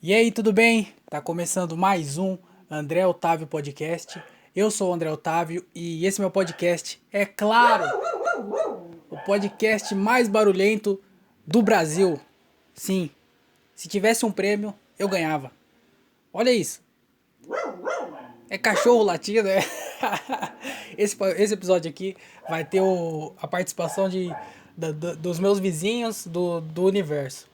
E aí, tudo bem? Tá começando mais um André Otávio Podcast. Eu sou o André Otávio e esse meu podcast é, claro, o podcast mais barulhento do Brasil. Sim, se tivesse um prêmio, eu ganhava. Olha isso. É cachorro latindo, é. Esse episódio aqui vai ter a participação dos meus vizinhos do universo.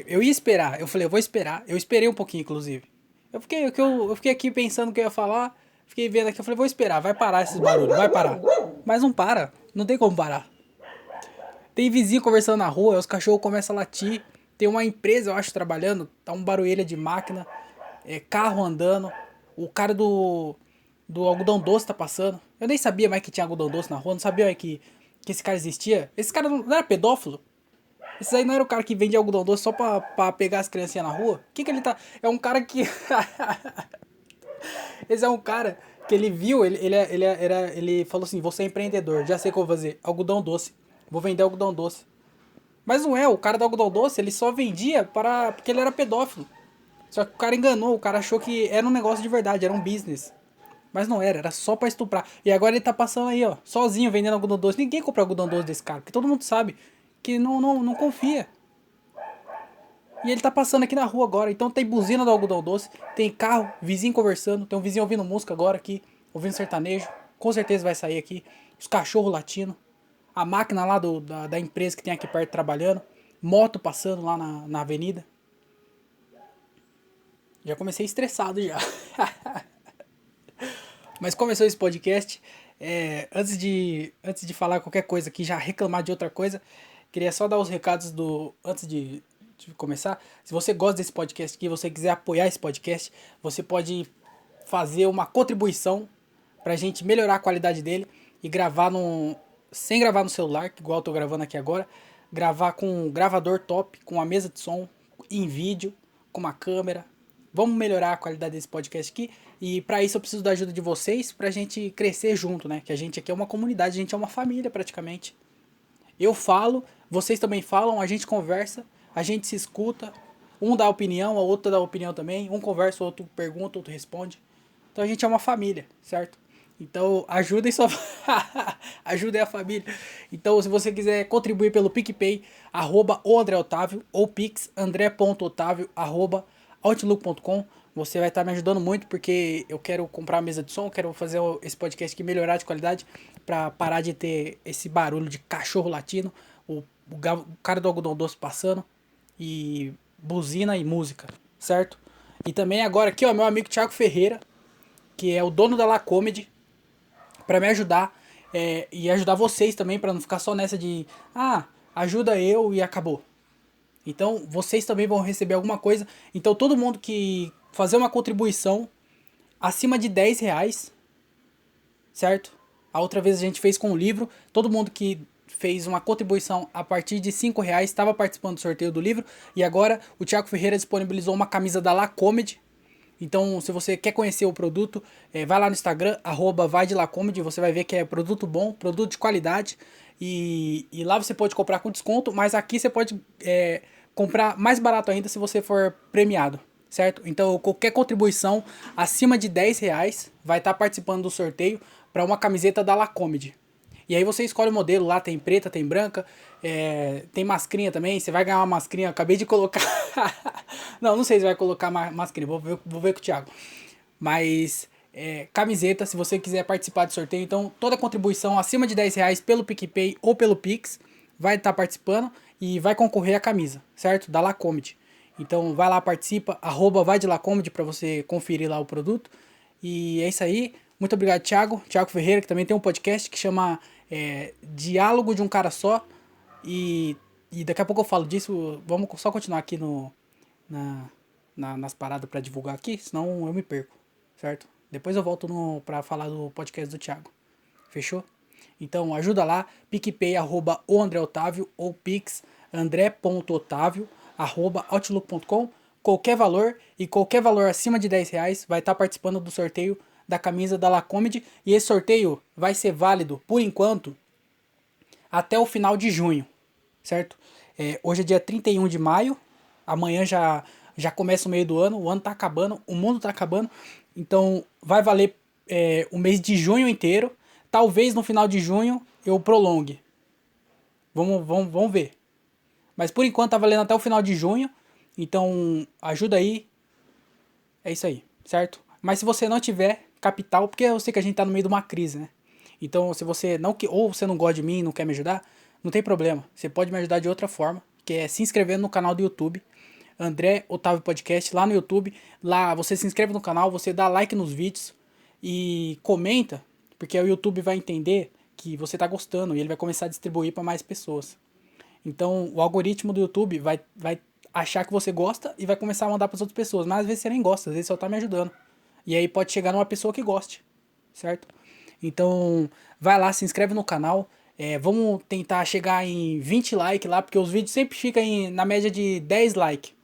Eu ia esperar, eu falei, eu vou esperar. Eu esperei um pouquinho, inclusive. Eu fiquei aqui pensando o que eu ia falar, fiquei vendo aqui, eu falei, vou esperar, vai parar esses barulhos, vai parar. Mas não para, não tem como parar. Tem vizinho conversando na rua, os cachorros começam a latir. Tem uma empresa, eu acho, trabalhando, tá um barulho de máquina, carro andando. O cara do algodão doce tá passando. Eu nem sabia mais que tinha algodão doce na rua, não sabia mais que esse cara existia. Esse cara não era pedófilo? Esse aí não era o cara que vende algodão doce só pra pegar as criancinhas na rua? O que ele tá... É um cara que... Esse é um cara que ele viu, ele falou assim, vou ser empreendedor, já sei o que eu vou fazer, algodão doce. Vou vender algodão doce. Mas não é, o cara do algodão doce, ele só vendia porque ele era pedófilo. Só que o cara enganou, o cara achou que era um negócio de verdade, era um business. Mas não era, era só pra estuprar. E agora ele tá passando aí, ó, sozinho vendendo algodão doce. Ninguém compra algodão doce desse cara, porque todo mundo sabe que não confia. E ele tá passando aqui na rua agora. Então tem buzina do algodão doce, tem carro, vizinho conversando, tem um vizinho ouvindo música agora aqui, ouvindo sertanejo. Com certeza vai sair aqui. Os cachorros latindo. A máquina lá da empresa que tem aqui perto trabalhando. Moto passando lá na avenida. Já comecei estressado já. Mas começou esse podcast. Antes de falar qualquer coisa aqui, já reclamar de outra coisa, queria só dar os recados antes de começar. Se você gosta desse podcast aqui, você quiser apoiar esse podcast, você pode fazer uma contribuição pra gente melhorar a qualidade dele e gravar sem gravar no celular, igual eu tô gravando aqui agora, gravar com um gravador top, com uma mesa de som, em vídeo, com uma câmera. Vamos melhorar a qualidade desse podcast aqui e para isso eu preciso da ajuda de vocês pra gente crescer junto, né? Que a gente aqui é uma comunidade, a gente é uma família praticamente. Eu falo, vocês também falam, a gente conversa, a gente se escuta, um dá opinião, a outra dá opinião também, um conversa, o outro pergunta, o outro responde. Então a gente é uma família, certo? Então ajudem sua ajudem a família. Então se você quiser contribuir pelo PicPay, o André Otávio, ou pix andré.otávio, outlook.com, você vai estar me ajudando muito porque eu quero comprar uma mesa de som, quero fazer esse podcast aqui melhorar de qualidade para parar de ter esse barulho de cachorro latino, o cara do algodão doce passando e buzina e música, certo? E também agora aqui, ó, meu amigo Thiago Ferreira, que é o dono da La Comedy, para me ajudar e ajudar vocês também, para não ficar só nessa de ajuda eu e acabou. Então vocês também vão receber alguma coisa. Então todo mundo que fazer uma contribuição acima de R$ 10, certo? A outra vez a gente fez com o livro. Todo mundo que fez uma contribuição a partir de R$ 5 estava participando do sorteio do livro. E agora o Thiago Ferreira disponibilizou uma camisa da La Comedy. Então, se você quer conhecer o produto, vai lá no Instagram, vai de Lacomedy, você vai ver que é produto bom, produto de qualidade. E lá você pode comprar com desconto, mas aqui você pode comprar mais barato ainda se você for premiado, certo? Então, qualquer contribuição acima de R$ 10 vai estar participando do sorteio para uma camiseta da Lacomedy. E aí você escolhe o modelo, lá tem preta, tem branca, tem mascrinha também, você vai ganhar uma mascrinha, eu acabei de colocar. Não sei se vai colocar mascrinha, vou ver com o Thiago. Mas camiseta, se você quiser participar do sorteio, então toda contribuição acima de R$ 10 pelo PicPay ou pelo Pix vai estar participando e vai concorrer à camisa, certo? Da Lacomedy. Então vai lá, participa, vai de Lacomedy para você conferir lá o produto. E é isso aí. Muito obrigado, Thiago. Thiago Ferreira, que também tem um podcast que chama Diálogo de um Cara Só. E daqui a pouco eu falo disso. Vamos só continuar aqui na, nas paradas para divulgar aqui, senão eu me perco, certo? Depois eu volto para falar do podcast do Thiago. Fechou? Então ajuda lá, PicPay, o André Otávio, ou Pix, andré.otávio, outlook.com. Qualquer valor e qualquer valor acima de R$ 10 vai estar participando do sorteio da camisa da La Comedy. E esse sorteio vai ser válido, por enquanto, até o final de junho, certo? Hoje é dia 31 de maio, amanhã Já começa o meio do ano, o ano tá acabando, o mundo tá acabando. Então vai valer o mês de junho inteiro. Talvez no final de junho eu prolongue. Vamos ver. Mas por enquanto tá valendo até o final de junho. Então ajuda aí. É isso aí, certo? Mas se você não tiver capital, porque eu sei que a gente tá no meio de uma crise, né? Então se você não ou você não gosta de mim e não quer me ajudar, não tem problema. Você pode me ajudar de outra forma, que é se inscrevendo no canal do YouTube. André Otávio Podcast lá no YouTube. Lá você se inscreve no canal, você dá like nos vídeos e comenta, porque o YouTube vai entender que você tá gostando e ele vai começar a distribuir para mais pessoas. Então, o algoritmo do YouTube vai achar que você gosta e vai começar a mandar para as outras pessoas. Mas às vezes você nem gosta, às vezes só tá me ajudando. E aí pode chegar numa pessoa que goste, certo? Então, vai lá, se inscreve no canal. Vamos tentar chegar em 20 likes lá, porque os vídeos sempre ficam na média de 10 likes.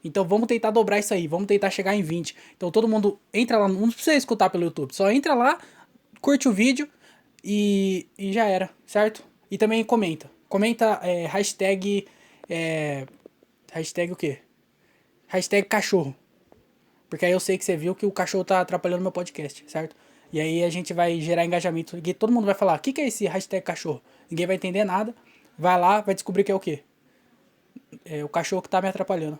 Então vamos tentar dobrar isso aí, vamos tentar chegar em 20. Então todo mundo entra lá, não precisa escutar pelo YouTube, só entra lá, curte o vídeo e já era, certo? E também comenta. Comenta hashtag. Hashtag o quê? Hashtag cachorro. Porque aí eu sei que você viu que o cachorro tá atrapalhando meu podcast, certo? E aí a gente vai gerar engajamento. E todo mundo vai falar: o que é esse hashtag cachorro? Ninguém vai entender nada. Vai lá, vai descobrir que é o quê? É o cachorro que tá me atrapalhando.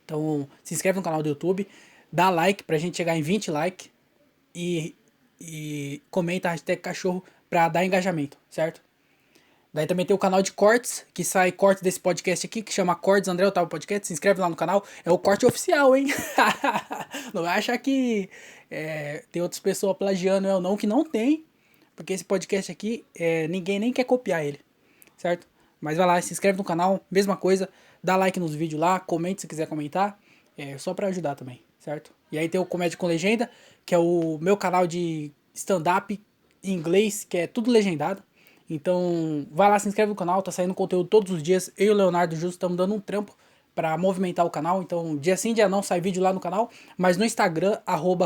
Então, se inscreve no canal do YouTube, dá like pra gente chegar em 20 likes e, e comenta a hashtag cachorro pra dar engajamento, certo? Daí também tem o canal de cortes, que sai corte desse podcast aqui, que chama Cortes André Otávio Podcast. Se inscreve lá no canal, é o corte oficial, hein? Não vai achar que tem outras pessoas plagiando eu não, que não tem. Porque esse podcast aqui, ninguém nem quer copiar ele, certo? Mas vai lá, se inscreve no canal, mesma coisa, dá like nos vídeos lá, comente se quiser comentar, só pra ajudar também, certo? E aí tem o Comédia com Legenda, que é o meu canal de stand-up em inglês, que é tudo legendado. Então, vai lá, se inscreve no canal, tá saindo conteúdo todos os dias. Eu e o Leonardo Justo estamos dando um trampo pra movimentar o canal. Então, dia sim, dia não, sai vídeo lá no canal. Mas no Instagram,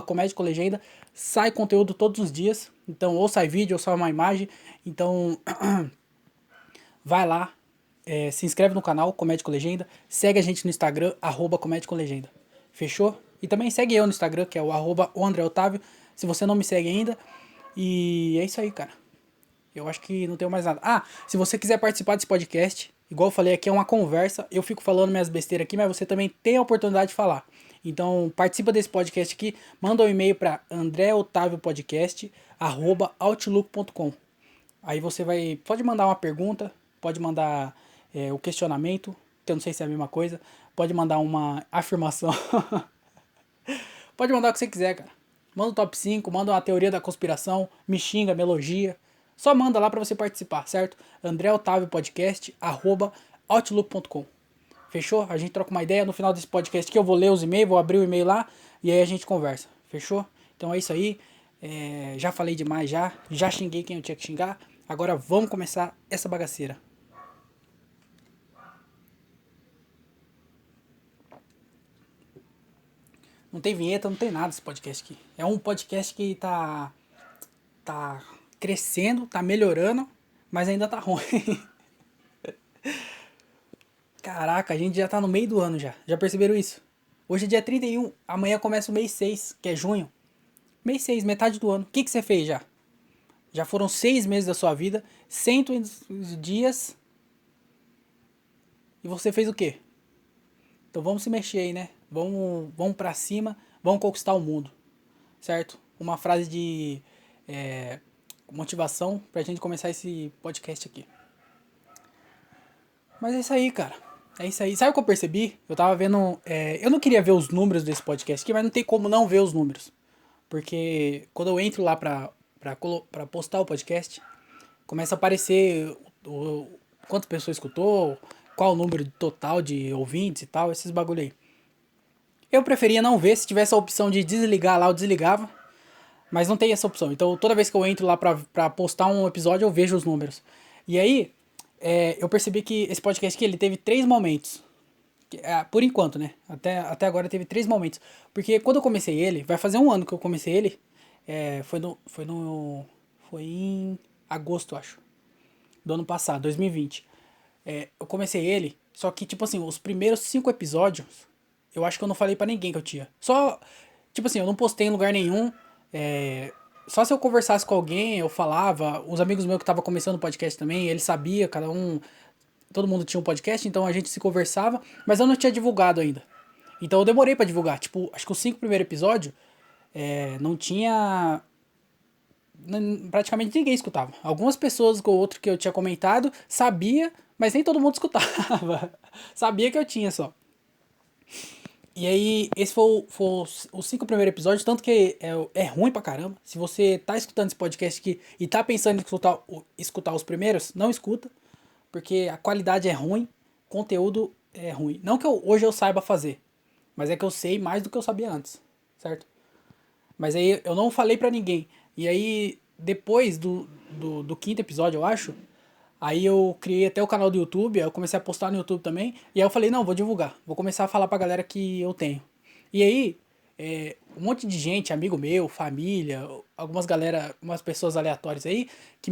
Comédia com Legenda, sai conteúdo todos os dias. Então, ou sai vídeo, ou sai uma imagem. Então, vai lá, se inscreve no canal Comédia com Legenda. Segue a gente no Instagram, Comédia com Legenda. Fechou? E também segue eu no Instagram, que é o André Otávio, se você não me segue ainda. E é isso aí, cara. Eu acho que não tenho mais nada. Ah, se você quiser participar desse podcast, igual eu falei aqui, é uma conversa. Eu fico falando minhas besteiras aqui, mas você também tem a oportunidade de falar. Então, participa desse podcast aqui. Manda um e-mail para andreotaviopodcast@outlook.com. Aí você pode mandar uma pergunta, pode mandar o questionamento, que eu não sei se é a mesma coisa. Pode mandar uma afirmação. Pode mandar o que você quiser, cara. Manda um top 5, manda uma teoria da conspiração, me xinga, me elogia. Só manda lá pra você participar, certo? André Otávio Podcast, @outlook.com. Fechou? A gente troca uma ideia no final desse podcast que eu vou ler os e-mails, vou abrir o e-mail lá e aí a gente conversa. Fechou? Então é isso aí. Já falei demais já xinguei quem eu tinha que xingar. Agora vamos começar essa bagaceira. Não tem vinheta, não tem nada esse podcast aqui. É um podcast que tá crescendo, tá melhorando, mas ainda tá ruim. Caraca, a gente já tá no meio do ano já. Já perceberam isso? Hoje é dia 31, amanhã começa o mês 6, que é junho. Mês 6, metade do ano. O que você fez já? Já foram 6 meses da sua vida, 100 dias, e você fez o quê? Então vamos se mexer aí, né? Vamos pra cima, vamos conquistar o mundo, certo? Uma frase de motivação pra gente começar esse podcast aqui. Mas é isso aí, cara. É isso aí. Sabe o que eu percebi? Eu tava vendo. Eu não queria ver os números desse podcast aqui, mas não tem como não ver os números. Porque quando eu entro lá pra postar o podcast, começa a aparecer quantas pessoas escutou, qual o número total de ouvintes e tal, esses bagulho aí. Eu preferia não ver, se tivesse a opção de desligar lá, eu desligava. Mas não tem essa opção. Então toda vez que eu entro lá pra postar um episódio, eu vejo os números. E aí, eu percebi que esse podcast aqui, ele teve 3 momentos. Por enquanto, né? Até agora teve 3 momentos. Porque quando eu comecei ele, vai fazer um ano que eu comecei ele. Foi em agosto, acho. Do ano passado, 2020. Eu comecei ele, só que, tipo assim, os primeiros 5 episódios. eu acho que eu não falei pra ninguém que eu tinha. Só, tipo assim, eu não postei em lugar nenhum. Só se eu conversasse com alguém, eu falava. Os amigos meus que estavam começando o podcast também, eles sabiam, cada um. Todo mundo tinha um podcast, então a gente se conversava, mas eu não tinha divulgado ainda. Então eu demorei pra divulgar. Tipo, acho que os 5 primeiros episódios não tinha. Praticamente ninguém escutava. Algumas pessoas ou outro que eu tinha comentado sabia, mas nem todo mundo escutava. Sabia que eu tinha só. E aí, esse foi os 5 primeiros episódios, tanto que é ruim pra caramba. Se você tá escutando esse podcast aqui e tá pensando em escutar os primeiros, não escuta, porque a qualidade é ruim, o conteúdo é ruim. Não que hoje eu saiba fazer, mas é que eu sei mais do que eu sabia antes, certo? Mas aí eu não falei pra ninguém. E aí, depois do quinto episódio, eu acho, aí eu criei até o canal do YouTube, aí eu comecei a postar no YouTube também. E aí eu falei, não, vou divulgar. Vou começar a falar pra galera que eu tenho. E aí, um monte de gente, amigo meu, família, algumas galera, umas pessoas aleatórias aí, que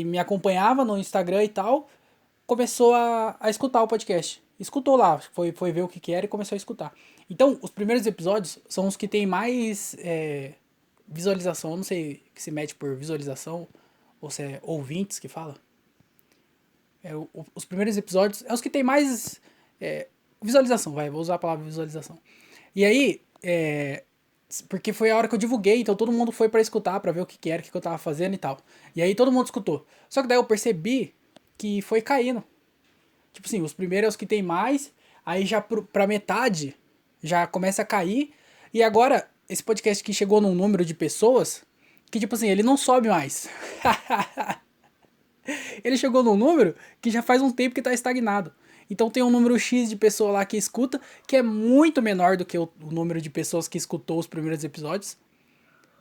me acompanhava no Instagram e tal, começou a escutar o podcast. Escutou lá, foi ver o que era e começou a escutar. Então, os primeiros episódios são os que tem mais visualização. Eu não sei que se mede por visualização ou se é ouvintes que fala. Os primeiros episódios é os que tem mais visualização, vou usar a palavra visualização. E aí, porque foi a hora que eu divulguei, então todo mundo foi pra escutar, pra ver o que era, o que eu tava fazendo e tal. E aí todo mundo escutou. Só que daí eu percebi que foi caindo. Tipo assim, os primeiros é os que tem mais, aí já pra metade já começa a cair. E agora, esse podcast que chegou num número de pessoas que, tipo assim, ele não sobe mais. Ele chegou num número que já faz um tempo que tá estagnado. Então tem um número X de pessoas lá que escuta, que é muito menor do que o número de pessoas que escutou os primeiros episódios.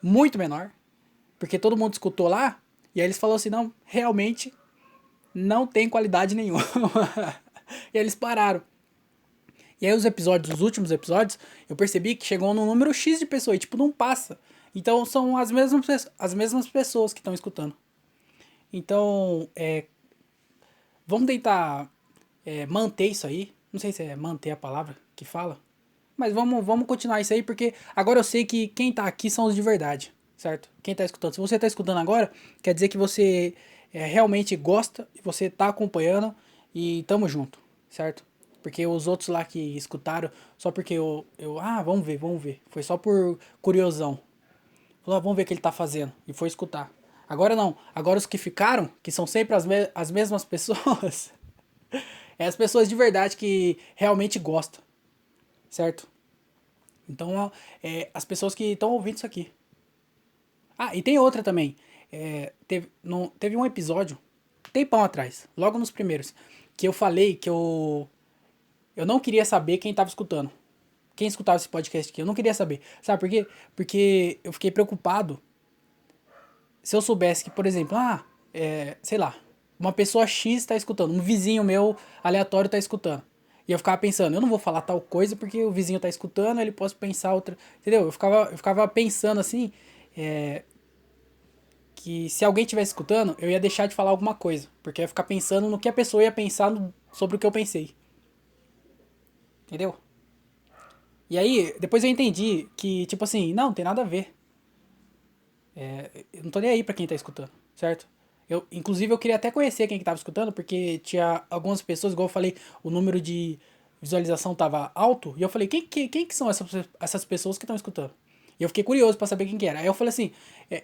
Muito menor. Porque todo mundo escutou lá, e aí eles falaram assim, não, realmente não tem qualidade nenhuma. E aí eles pararam. E aí os episódios, os últimos episódios, eu percebi que chegou num número X de pessoas e tipo, não passa. Então são as mesmas pessoas que estão escutando. Então, vamos tentar manter isso aí. Não sei se é manter a palavra que fala. Mas vamos continuar isso aí, porque agora eu sei que quem tá aqui são os de verdade, certo? Quem tá escutando. Se você tá escutando agora, quer dizer que você realmente gosta, e você tá acompanhando e tamo junto, certo? Porque os outros lá que escutaram, só porque vamos ver, vamos ver. Foi só por curiosão. Falou, vamos ver o que ele tá fazendo. E foi escutar. Agora não. Agora os que ficaram, que são sempre as mesmas pessoas, é as pessoas de verdade que realmente gostam, certo? Então, as pessoas que estão ouvindo isso aqui. Ah, e tem outra também. Teve um episódio, tempão atrás, logo nos primeiros, que eu falei que eu não queria saber quem tava escutando. Quem escutava esse podcast aqui, eu não queria saber. Sabe por quê? Porque eu fiquei preocupado se eu soubesse que, por exemplo, sei lá, uma pessoa X está escutando, um vizinho meu aleatório está escutando. E eu ficava pensando, eu não vou falar tal coisa porque o vizinho tá escutando, ele pode pensar outra. Entendeu? Eu ficava pensando assim, que se alguém estivesse escutando, eu ia deixar de falar alguma coisa. Porque eu ia ficar pensando no que a pessoa ia pensar sobre o que eu pensei. Entendeu? E aí, depois eu entendi que, tipo assim, não tem nada a ver. Eu não tô nem aí pra quem tá escutando, certo? Inclusive, eu queria até conhecer quem que tava escutando, porque tinha algumas pessoas, igual eu falei, o número de visualização tava alto, e eu falei, quem que são essas pessoas que estão escutando? E eu fiquei curioso pra saber quem que era. Aí eu falei assim,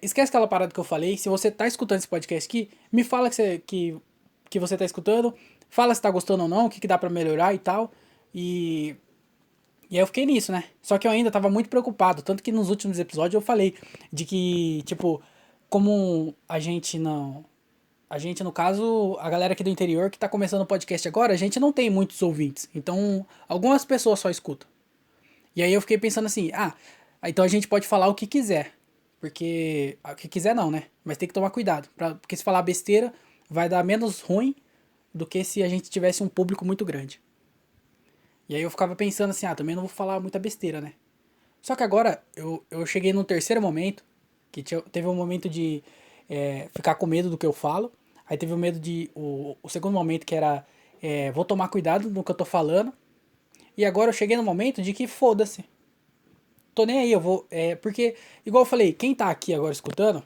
esquece aquela parada que eu falei, se você tá escutando esse podcast aqui, me fala que você tá escutando, fala se tá gostando ou não, o que dá pra melhorar e tal, e aí eu fiquei nisso, né? Só que eu ainda tava muito preocupado. Tanto que nos últimos episódios eu falei de que, tipo, como a gente não. A gente, no caso, a galera aqui do interior que tá começando o podcast agora, a gente não tem muitos ouvintes. Então, algumas pessoas só escutam. E aí eu fiquei pensando assim, então a gente pode falar o que quiser. Porque. O que quiser não, né? Mas tem que tomar cuidado. Porque se falar besteira, vai dar menos ruim do que se a gente tivesse um público muito grande. E aí eu ficava pensando assim, também não vou falar muita besteira, né? Só que agora eu cheguei num terceiro momento, que teve um momento de ficar com medo do que eu falo. Aí teve o medo de. O segundo momento que era vou tomar cuidado no que eu tô falando. E agora eu cheguei no momento de que foda-se. Tô nem aí, eu vou. Porque, igual eu falei, quem tá aqui agora escutando,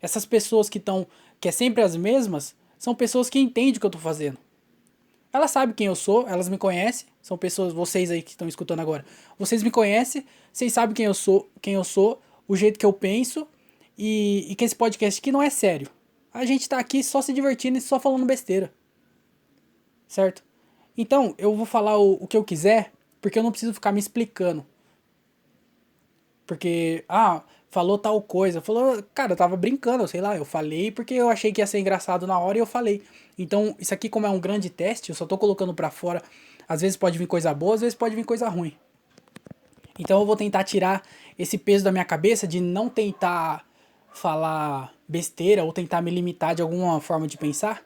essas pessoas que estão. Que é sempre as mesmas, são pessoas que entendem o que eu tô fazendo. Elas sabem quem eu sou, elas me conhecem. São pessoas, vocês aí que estão escutando agora. Vocês me conhecem, vocês sabem quem eu sou, o jeito que eu penso. E que esse podcast aqui não é sério. A gente tá aqui só se divertindo e só falando besteira. Certo? Então, eu vou falar o que eu quiser, porque eu não preciso ficar me explicando. Porque, falou tal coisa. Falou, cara, eu tava brincando, sei lá, eu falei porque eu achei que ia ser engraçado na hora e eu falei. Então, isso aqui, como é um grande teste, eu só tô colocando pra fora. Às vezes pode vir coisa boa, às vezes pode vir coisa ruim. Então, eu vou tentar tirar esse peso da minha cabeça de não tentar falar besteira ou tentar me limitar de alguma forma de pensar.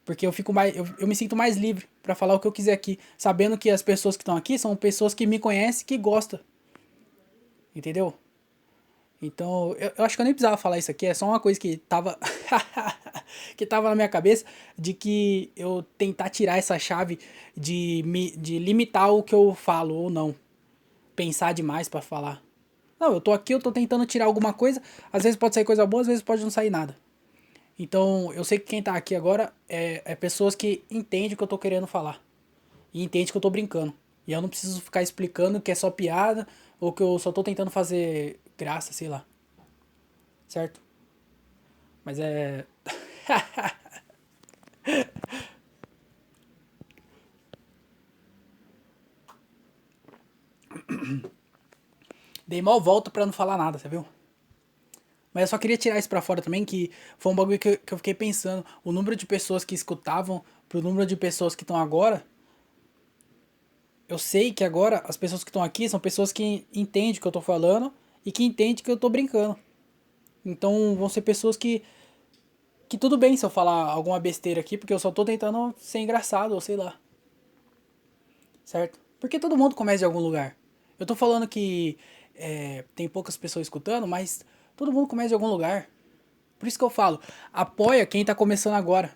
Porque eu fico mais. Eu me sinto mais livre pra falar o que eu quiser aqui. Sabendo que as pessoas que estão aqui são pessoas que me conhecem, que gostam. Entendeu? Então, eu acho que eu nem precisava falar isso aqui, é só uma coisa que tava. que tava na minha cabeça, de que eu tentar tirar essa chave de limitar o que eu falo ou não. Pensar demais pra falar. Não, eu tô aqui, eu tô tentando tirar alguma coisa, às vezes pode sair coisa boa, às vezes pode não sair nada. Então, eu sei que quem tá aqui agora é pessoas que entendem o que eu tô querendo falar. E entende que eu tô brincando. E eu não preciso ficar explicando que é só piada ou que eu só tô tentando fazer graça, sei lá. Certo? Mas é. Dei mal volta pra não falar nada, você viu? Mas eu só queria tirar isso pra fora também, que foi um bagulho que eu fiquei pensando. O número de pessoas que escutavam pro número de pessoas que estão agora. Eu sei que agora as pessoas que estão aqui são pessoas que entendem o que eu tô falando e que entendem que eu tô brincando. Então vão ser pessoas que tudo bem se eu falar alguma besteira aqui, porque eu só tô tentando ser engraçado, ou sei lá. Certo? Porque todo mundo começa de algum lugar. Eu tô falando que tem poucas pessoas escutando, mas todo mundo começa de algum lugar. Por isso que eu falo, apoia quem tá começando agora.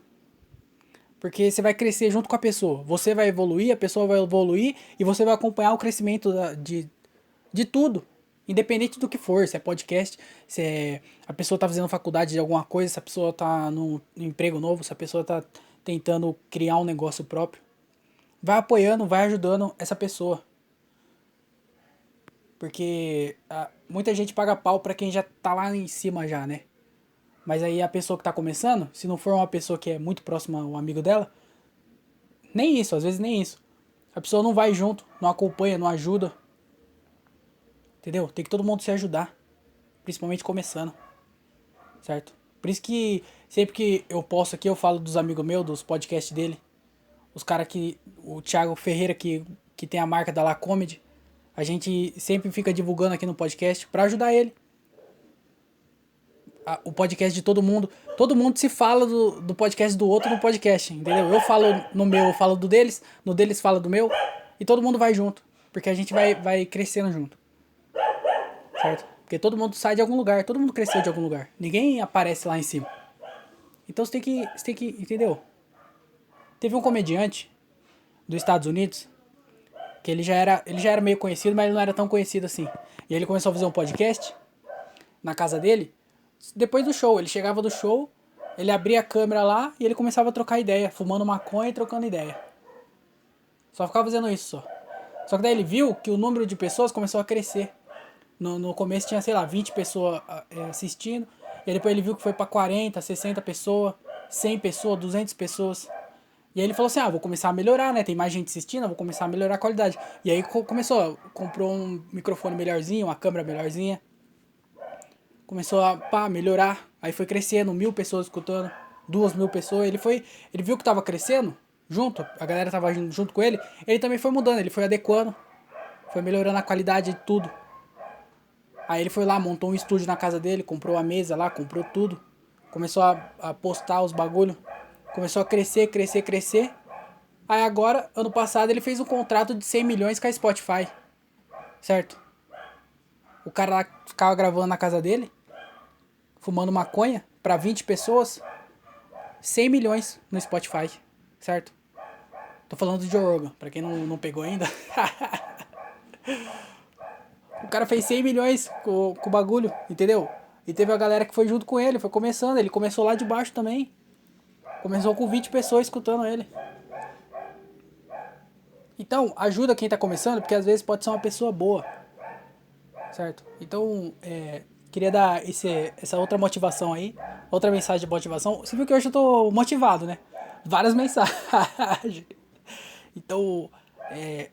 Porque você vai crescer junto com a pessoa. Você vai evoluir, a pessoa vai evoluir e você vai acompanhar o crescimento de tudo. Independente do que for, se é podcast, se é a pessoa tá fazendo faculdade de alguma coisa, se a pessoa tá num emprego novo, se a pessoa tá tentando criar um negócio próprio. Vai apoiando, vai ajudando essa pessoa. Porque muita gente paga pau pra quem já tá lá em cima já, né? Mas aí a pessoa que tá começando, se não for uma pessoa que é muito próxima, um amigo dela, nem isso, às vezes nem isso. A pessoa não vai junto, não acompanha, não ajuda. Entendeu? Tem que todo mundo se ajudar. Principalmente começando. Certo? Por isso que sempre que eu posto aqui, eu falo dos amigos meus, dos podcasts dele. Os caras que. O Thiago Ferreira, que tem a marca da La Comedy. A gente sempre fica divulgando aqui no podcast pra ajudar ele. O podcast de todo mundo. Todo mundo se fala do podcast do outro no podcast, entendeu? Eu falo no meu, eu falo do deles, no deles fala do meu, e todo mundo vai junto. Porque a gente vai crescendo junto. Certo? Porque todo mundo sai de algum lugar, todo mundo cresceu de algum lugar. Ninguém aparece lá em cima. Então você tem que, entendeu? Teve um comediante dos Estados Unidos que ele já era meio conhecido, mas ele não era tão conhecido assim. E ele começou a fazer um podcast na casa dele. Depois do show, ele chegava do show, ele abria a câmera lá e ele começava a trocar ideia, fumando maconha e trocando ideia. Só ficava fazendo isso só. Só que daí ele viu que o número de pessoas começou a crescer. No começo tinha, sei lá, 20 pessoas assistindo. E aí depois ele viu que foi pra 40, 60 pessoas, 100 pessoas, 200 pessoas. E aí ele falou assim, vou começar a melhorar, né? Tem mais gente assistindo, vou começar a melhorar a qualidade. E aí começou, comprou um microfone melhorzinho, uma câmera melhorzinha. Começou a melhorar. Aí foi crescendo, 1.000 pessoas escutando, 2.000 pessoas. Ele viu que tava crescendo, junto, a galera tava junto com ele. Ele também foi mudando, ele foi adequando, foi melhorando a qualidade de tudo. Aí ele foi lá, montou um estúdio na casa dele, comprou a mesa lá, comprou tudo. Começou a postar os bagulho. Começou a crescer, crescer, crescer. Aí agora, ano passado, ele fez um contrato de 100 milhões com a Spotify. Certo? O cara lá ficava gravando na casa dele, fumando maconha, pra 20 pessoas. 100 milhões no Spotify. Certo? Tô falando do Joe Rogan, pra quem não pegou ainda. O cara fez 100 milhões com o bagulho, entendeu? E teve a galera que foi junto com ele, foi começando. Ele começou lá de baixo também. Começou com 20 pessoas escutando ele. Então, ajuda quem tá começando, porque às vezes pode ser uma pessoa boa, certo? Então, queria dar essa outra motivação aí, outra mensagem de motivação. Você viu que hoje eu tô motivado, né? Várias mensagens. Então,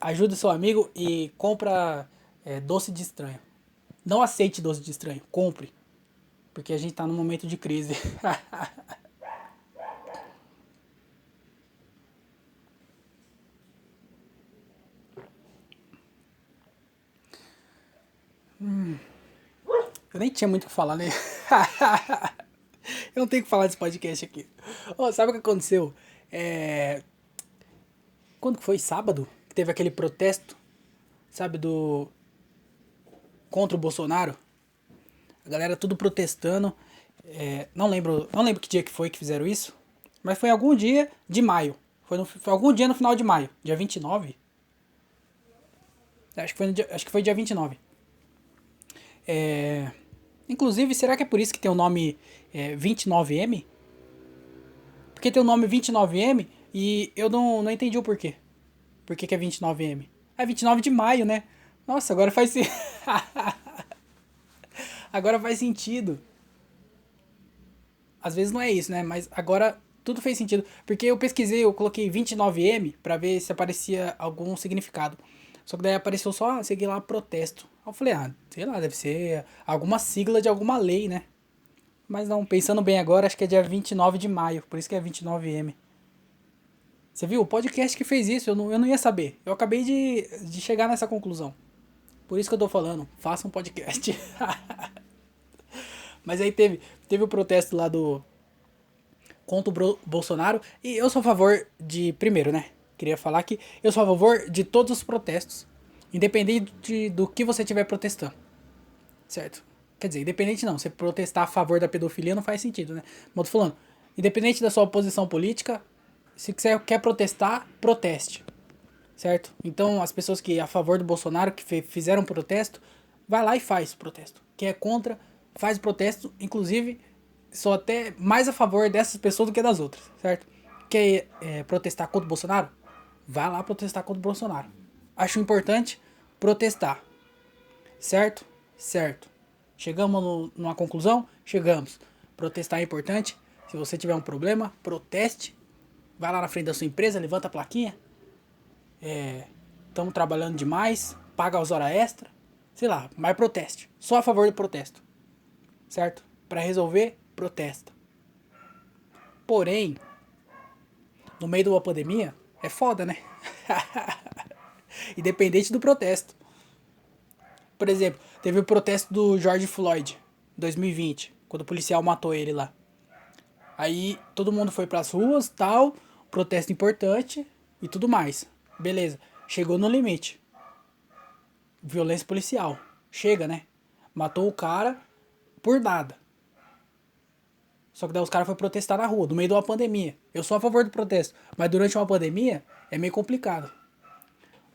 ajuda o seu amigo e compra doce de estranho. Não aceite doce de estranho, compre. Porque a gente tá num momento de crise. Eu nem tinha muito o que falar, né? Eu não tenho o que falar desse podcast aqui. Ô, sabe o que aconteceu? Quando que foi? Sábado? Que teve aquele protesto, sabe, contra o Bolsonaro. A galera tudo protestando. Não lembro que dia que foi que fizeram isso. Mas foi algum dia de maio. Foi algum dia no final de maio. Dia 29. Acho que foi dia 29. Inclusive, será que é por isso que tem o nome 29M? Porque tem o nome 29M e eu não entendi o porquê. Por que é 29M? É 29 de maio, né? Nossa, agora agora faz sentido. Às vezes não é isso, né? Mas agora tudo fez sentido. Porque eu pesquisei, eu coloquei 29M pra ver se aparecia algum significado. Só que daí apareceu só, segui lá, protesto. Aí eu falei, sei lá, deve ser alguma sigla de alguma lei, né? Mas não, pensando bem agora, acho que é dia 29 de maio. Por isso que é 29M. Você viu? O podcast que fez isso, eu não ia saber. Eu acabei de chegar nessa conclusão. Por isso que eu tô falando, faça um podcast. Mas aí teve o protesto lá contra o Bolsonaro. E eu sou a favor primeiro, né? Queria falar que eu sou a favor de todos os protestos. Independente do que você estiver protestando. Certo? Quer dizer, independente não. Você protestar a favor da pedofilia não faz sentido, né? Mas eu tô falando, independente da sua posição política, se você quer protestar, proteste. Certo? Então, as pessoas que a favor do Bolsonaro, que fizeram protesto, vai lá e faz o protesto. Quem é contra, faz o protesto. Inclusive, sou até mais a favor dessas pessoas do que das outras, certo? Quer protestar contra o Bolsonaro? Vai lá protestar contra o Bolsonaro. Acho importante protestar. Certo? Certo. Chegamos numa conclusão? Chegamos. Protestar é importante. Se você tiver um problema, proteste. Vai lá na frente da sua empresa, levanta a plaquinha. Estamos trabalhando demais, paga as horas extra, sei lá, mas proteste. Só a favor do protesto, certo? Para resolver, protesta. Porém, no meio de uma pandemia, é foda, né? Independente do protesto. Por exemplo, teve o protesto do George Floyd, 2020, quando o policial matou ele lá. Aí todo mundo foi pras ruas, tal, protesto importante e tudo mais. Beleza, chegou no limite. Violência policial. Chega, né? Matou o cara por nada. Só que daí os caras foram protestar na rua, no meio de uma pandemia. Eu sou a favor do protesto, mas durante uma pandemia é meio complicado.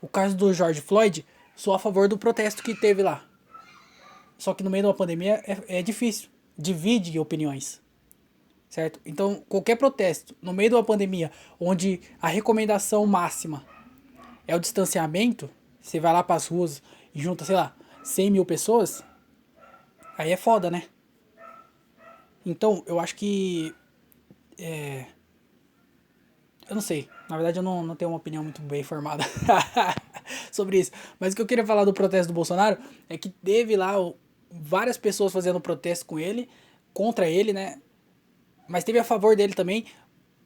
O caso do George Floyd, sou a favor do protesto que teve lá. Só que no meio de uma pandemia é difícil. Divide opiniões. Certo? Então, qualquer protesto no meio de uma pandemia, onde a recomendação máxima é o distanciamento, você vai lá pras ruas e junta, sei lá, 100 mil pessoas, aí é foda, né? Então, eu acho que. Eu não sei. Na verdade, eu não tenho uma opinião muito bem formada sobre isso. Mas o que eu queria falar do protesto do Bolsonaro é que teve lá várias pessoas fazendo protesto com ele, contra ele, né? Mas teve a favor dele também.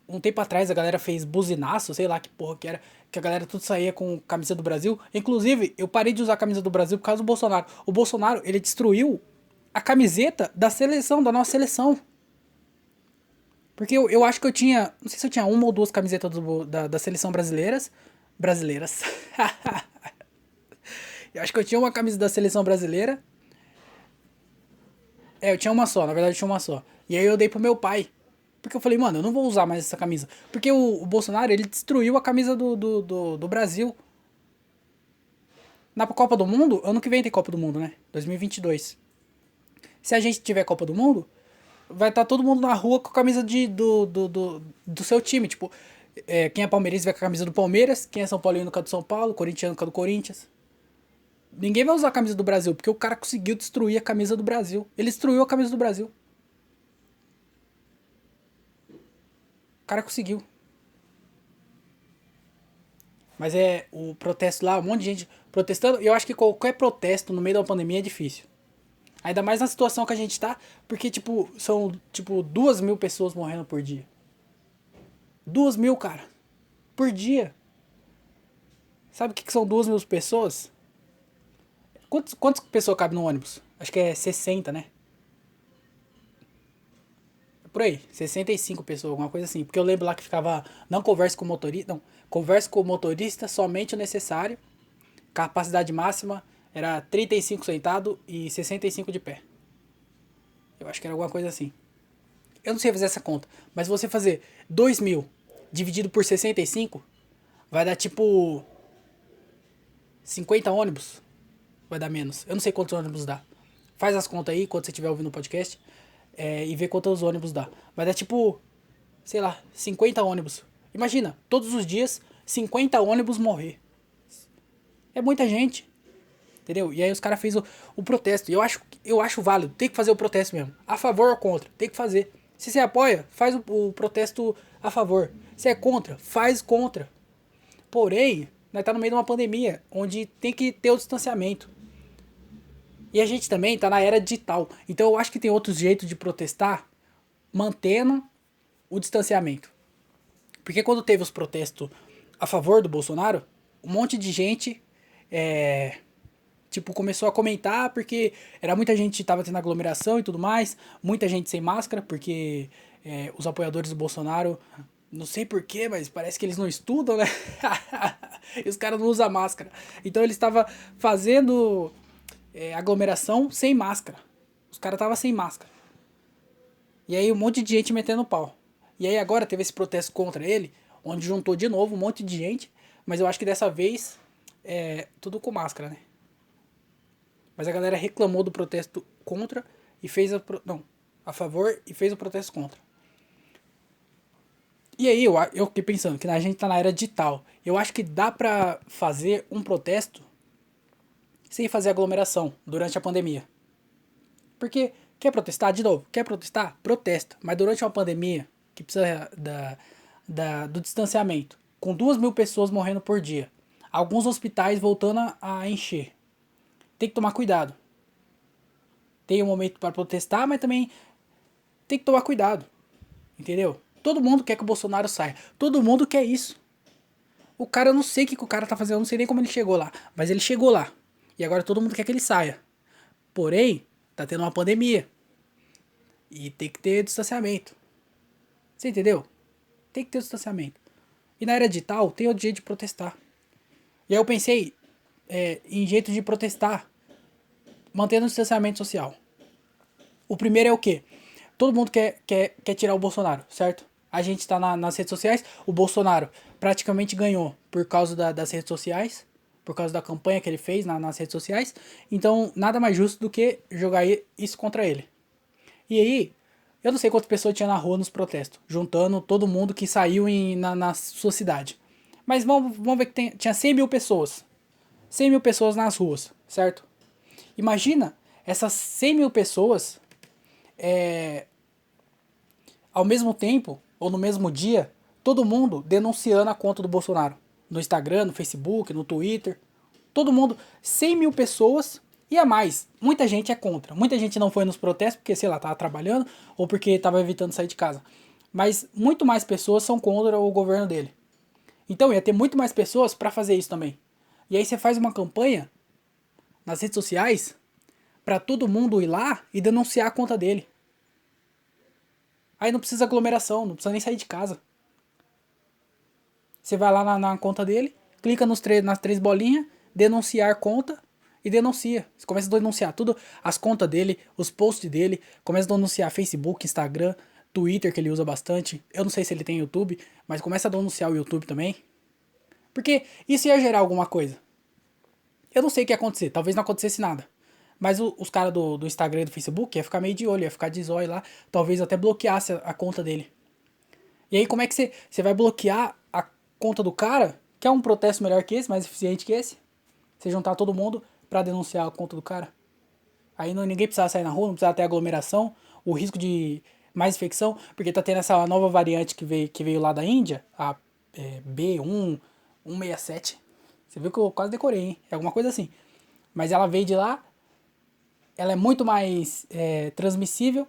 Um tempo atrás a galera fez buzinaço, sei lá que porra que era, que a galera tudo saía com camisa do Brasil. Inclusive, eu parei de usar a camisa do Brasil por causa do Bolsonaro. O Bolsonaro, ele destruiu a camiseta da seleção, da nossa seleção. Porque eu acho que eu tinha, não sei se eu tinha uma ou duas camisetas da seleção brasileiras. Eu acho que eu tinha uma camisa da seleção brasileira. Eu tinha uma só, na verdade eu tinha uma só. E aí eu dei pro meu pai. Porque eu falei, mano, eu não vou usar mais essa camisa. Porque o Bolsonaro, ele destruiu a camisa do Brasil. Na Copa do Mundo, ano que vem tem Copa do Mundo, né? 2022. Se a gente tiver Copa do Mundo, vai estar todo mundo na rua com a camisa do seu time. Tipo, quem é palmeirense vai com a camisa do Palmeiras, quem é São Paulino com a do São Paulo, corintiano com a do Corinthians. Ninguém vai usar a camisa do Brasil, porque o cara conseguiu destruir a camisa do Brasil. Ele destruiu a camisa do Brasil. O cara conseguiu. Mas o protesto lá, um monte de gente protestando. E eu acho que qualquer protesto no meio da pandemia é difícil. Ainda mais na situação que a gente tá, porque, tipo, são, tipo, 2.000 pessoas morrendo por dia. 2.000, cara. Por dia. Sabe o que são 2.000 pessoas? Quantas pessoas cabem no ônibus? Acho que é 60, né? Por aí, 65 pessoas, alguma coisa assim. Porque eu lembro lá que ficava, não converse com o motorista, não, converse com o motorista somente o necessário. Capacidade máxima era 35 sentado e 65 de pé. Eu acho que era alguma coisa assim. Eu não sei fazer essa conta, mas você fazer 2.000 dividido por 65, vai dar tipo 50 ônibus. Vai dar menos. Eu não sei quantos ônibus dá. Faz as contas aí, quando você estiver ouvindo o podcast, e vê quantos ônibus dá. Vai dar tipo, sei lá, 50 ônibus. Imagina, todos os dias, 50 ônibus morrer. É muita gente. Entendeu? E aí os caras fez o protesto. E eu acho válido. Tem que fazer o protesto mesmo. A favor ou contra. Tem que fazer. Se você apoia, faz o protesto a favor. Se é contra, faz contra. Porém, nós tá no meio de uma pandemia, onde tem que ter o distanciamento. E a gente também tá na era digital. Então eu acho que tem outros jeitos de protestar mantendo o distanciamento. Porque quando teve os protestos a favor do Bolsonaro, um monte de gente tipo, começou a comentar porque era muita gente que tava tendo aglomeração e tudo mais, muita gente sem máscara, porque os apoiadores do Bolsonaro, não sei porquê, mas parece que eles não estudam, né? E os caras não usam máscara. Então eles estavam fazendo aglomeração sem máscara. Os caras estavam sem máscara. E aí um monte de gente metendo pau. E aí agora teve esse protesto contra ele, onde juntou de novo um monte de gente, mas eu acho que dessa vez tudo com máscara, né? Mas a galera reclamou do protesto contra e fez a favor e fez o protesto contra. E aí eu fiquei pensando que a gente tá na era digital. Eu acho que dá pra fazer um protesto sem fazer aglomeração durante a pandemia. Porque quer protestar de novo? Quer protestar? Protesta. Mas durante uma pandemia que precisa do distanciamento, com 2.000 pessoas morrendo por dia, alguns hospitais voltando a encher. Tem que tomar cuidado. Tem um momento para protestar, mas também tem que tomar cuidado. Entendeu? Todo mundo quer que o Bolsonaro saia. Todo mundo quer isso. O cara, eu não sei o que o cara tá fazendo, eu não sei nem como ele chegou lá. Mas ele chegou lá. E agora todo mundo quer que ele saia. Porém, tá tendo uma pandemia. E tem que ter distanciamento. Você entendeu? Tem que ter distanciamento. E na era digital, tem o jeito de protestar. E aí eu pensei em jeito de protestar, mantendo o distanciamento social. O primeiro é o quê? Todo mundo quer tirar o Bolsonaro, certo? A gente tá nas redes sociais, o Bolsonaro praticamente ganhou por causa das redes sociais, por causa da campanha que ele fez nas redes sociais. Então, nada mais justo do que jogar isso contra ele. E aí, eu não sei quantas pessoas tinha na rua nos protestos, juntando todo mundo que saiu na sua cidade. Mas vamos ver que tinha 100.000 pessoas. 100.000 pessoas nas ruas, certo? Imagina essas 100.000 pessoas ao mesmo tempo, ou no mesmo dia, todo mundo denunciando a conta do Bolsonaro. No Instagram, no Facebook, no Twitter. Todo mundo, 100.000 pessoas e a mais. Muita gente é contra. Muita gente não foi nos protestos porque, sei lá, tava trabalhando ou porque tava evitando sair de casa. Mas muito mais pessoas são contra o governo dele. Então ia ter muito mais pessoas para fazer isso também. E aí você faz uma campanha nas redes sociais para todo mundo ir lá e denunciar a conta dele. Aí não precisa aglomeração, não precisa nem sair de casa. Você vai lá na conta dele, clica nas 3 bolinhas, denunciar conta e denuncia. Você começa a denunciar tudo, as contas dele, os posts dele, começa a denunciar Facebook, Instagram, Twitter, que ele usa bastante. Eu não sei se ele tem YouTube, mas começa a denunciar o YouTube também. Porque isso ia gerar alguma coisa. Eu não sei o que ia acontecer, talvez não acontecesse nada. Mas os caras do Instagram e do Facebook ia ficar meio de olho, ia ficar de zóio lá. Talvez até bloqueasse a conta dele. E aí como é que você vai bloquear a conta do cara, que é um protesto melhor que esse, mais eficiente que esse? Você juntar todo mundo pra denunciar a conta do cara. Aí ninguém precisava sair na rua, não precisava ter aglomeração, o risco de mais infecção, porque tá tendo essa nova variante que veio lá da Índia, a B167. Você viu que eu quase decorei, hein? É alguma coisa assim. Mas ela veio de lá, ela é muito mais transmissível,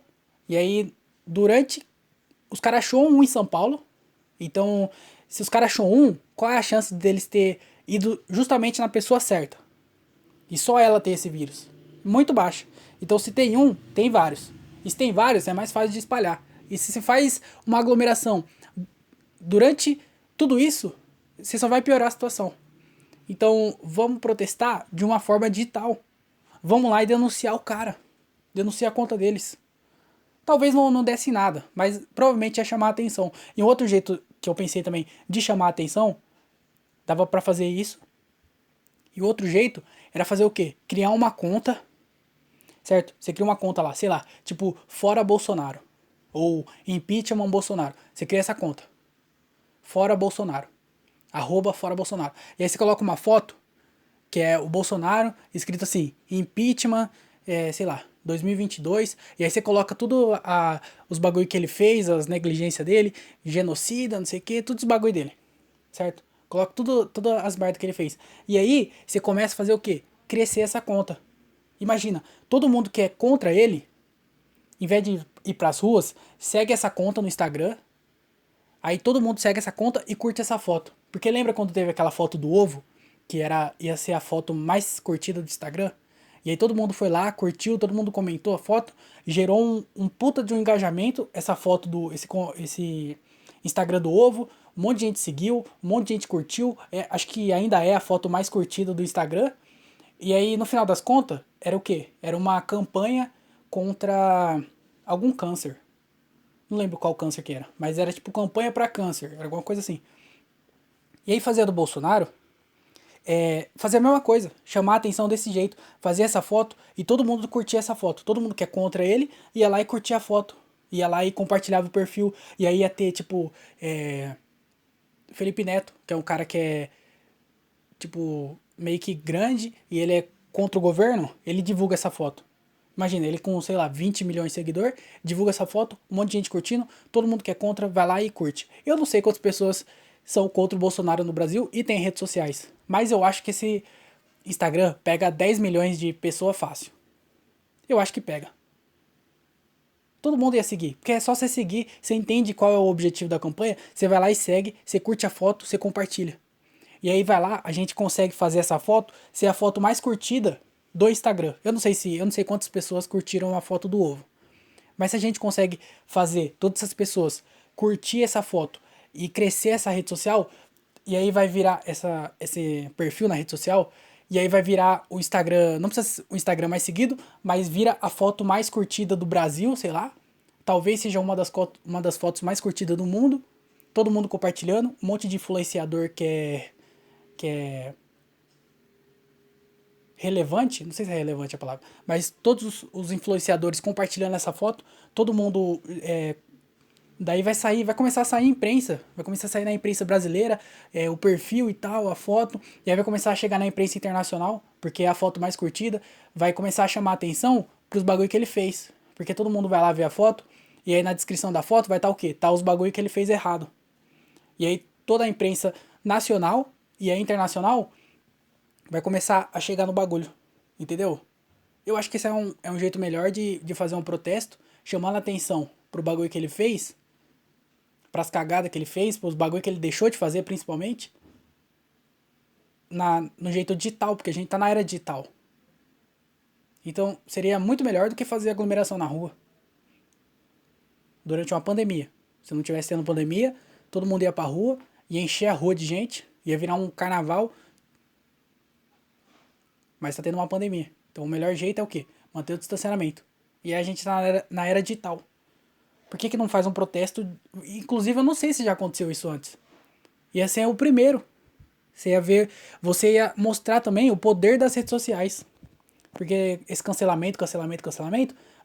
e aí durante... Os caras achou um em São Paulo, então se os caras achou um, qual é a chance deles ter ido justamente na pessoa certa? E só ela ter esse vírus. Muito baixa. Então se tem um, tem vários. E se tem vários, é mais fácil de espalhar. E se você faz uma aglomeração durante tudo isso, você só vai piorar a situação. Então vamos protestar de uma forma digital. Vamos lá e denunciar o cara. Denunciar a conta deles. Talvez não desse nada, mas provavelmente ia chamar a atenção. E um outro jeito que eu pensei também de chamar a atenção, dava pra fazer isso. E o outro jeito era fazer o quê? Criar uma conta, certo? Você cria uma conta lá, sei lá, tipo, fora Bolsonaro. Ou impeachment Bolsonaro. Você cria essa conta. Fora Bolsonaro. @fora Bolsonaro. E aí você coloca uma foto, que é o Bolsonaro, escrito assim, impeachment, sei lá, 2022, e aí você coloca tudo os bagulho que ele fez, as negligências dele, genocida, não sei o que, tudo os bagulho dele, certo? Coloca todas as merdas que ele fez. E aí você começa a fazer o quê? Crescer essa conta. Imagina, todo mundo que é contra ele, em vez de ir pras ruas, segue essa conta no Instagram, aí todo mundo segue essa conta e curte essa foto. Porque lembra quando teve aquela foto do ovo? Que ia ser a foto mais curtida do Instagram? E aí todo mundo foi lá, curtiu, todo mundo comentou a foto, gerou um puta de um engajamento, essa foto esse Instagram do ovo, um monte de gente seguiu, um monte de gente curtiu, acho que ainda é a foto mais curtida do Instagram. E aí no final das contas, era o quê? Era uma campanha contra algum câncer. Não lembro qual câncer que era, mas era tipo campanha pra câncer, era alguma coisa assim. E aí fazia do Bolsonaro, fazer a mesma coisa, chamar a atenção desse jeito, fazer essa foto e todo mundo curtia essa foto. Todo mundo que é contra ele ia lá e curtia a foto. Ia lá e compartilhava o perfil. E aí ia ter, tipo, Felipe Neto, que é um cara que é, tipo, meio que grande e ele é contra o governo, ele divulga essa foto. Imagina, ele com, sei lá, 20 milhões de seguidores, divulga essa foto, um monte de gente curtindo, todo mundo que é contra vai lá e curte. Eu não sei quantas pessoas são contra o Bolsonaro no Brasil e tem redes sociais, mas eu acho que esse Instagram pega 10 milhões de pessoas fácil. Eu acho que pega. Todo mundo ia seguir, porque é só você seguir, você entende qual é o objetivo da campanha, você vai lá e segue, você curte a foto, você compartilha. E aí vai lá, a gente consegue fazer essa foto ser a foto mais curtida do Instagram. Eu não sei quantas pessoas curtiram a foto do ovo. Mas se a gente consegue fazer todas essas pessoas curtir essa foto e crescer essa rede social, e aí vai virar esse perfil na rede social, e aí vai virar o Instagram, não precisa ser o Instagram mais seguido, mas vira a foto mais curtida do Brasil, sei lá. Talvez seja uma das fotos mais curtidas do mundo. Todo mundo compartilhando, um monte de influenciador que é relevante, não sei se é relevante a palavra, mas todos os influenciadores compartilhando essa foto, todo mundo daí vai começar a sair imprensa, vai começar a sair na imprensa brasileira, o perfil e tal, a foto, e aí vai começar a chegar na imprensa internacional, porque é a foto mais curtida, vai começar a chamar a atenção pros bagulho que ele fez, porque todo mundo vai lá ver a foto, e aí na descrição da foto vai estar o quê? Tá os bagulho que ele fez errado. E aí toda a imprensa nacional e a internacional vai começar a chegar no bagulho, entendeu? Eu acho que esse é um jeito melhor de fazer um protesto, chamando a atenção pro bagulho que ele fez, pras cagadas que ele fez, pros bagulho que ele deixou de fazer, principalmente, no jeito digital, porque a gente tá na era digital. Então, seria muito melhor do que fazer aglomeração na rua. Durante uma pandemia. Se não tivesse tendo pandemia, todo mundo ia pra rua, ia encher a rua de gente, ia virar um carnaval, mas tá tendo uma pandemia. Então o melhor jeito é o quê? Manter o distanciamento. E aí a gente tá na era digital. Por que não faz um protesto? Inclusive, eu não sei se já aconteceu isso antes. Ia ser o primeiro. Você ia mostrar também o poder das redes sociais. Porque esse cancelamento,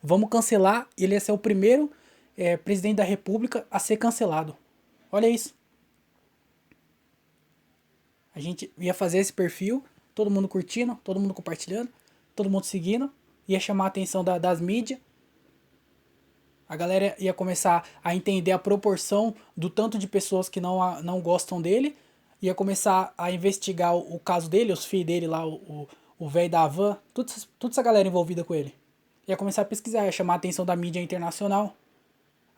vamos cancelar, ele ia ser o primeiro presidente da república a ser cancelado. Olha isso. A gente ia fazer esse perfil, todo mundo curtindo, todo mundo compartilhando, todo mundo seguindo, ia chamar a atenção das mídias. A galera ia começar a entender a proporção do tanto de pessoas que não gostam dele, ia começar a investigar o caso dele, os filhos dele lá, o velho da van, toda essa galera envolvida com ele. Ia começar a pesquisar, ia chamar a atenção da mídia internacional.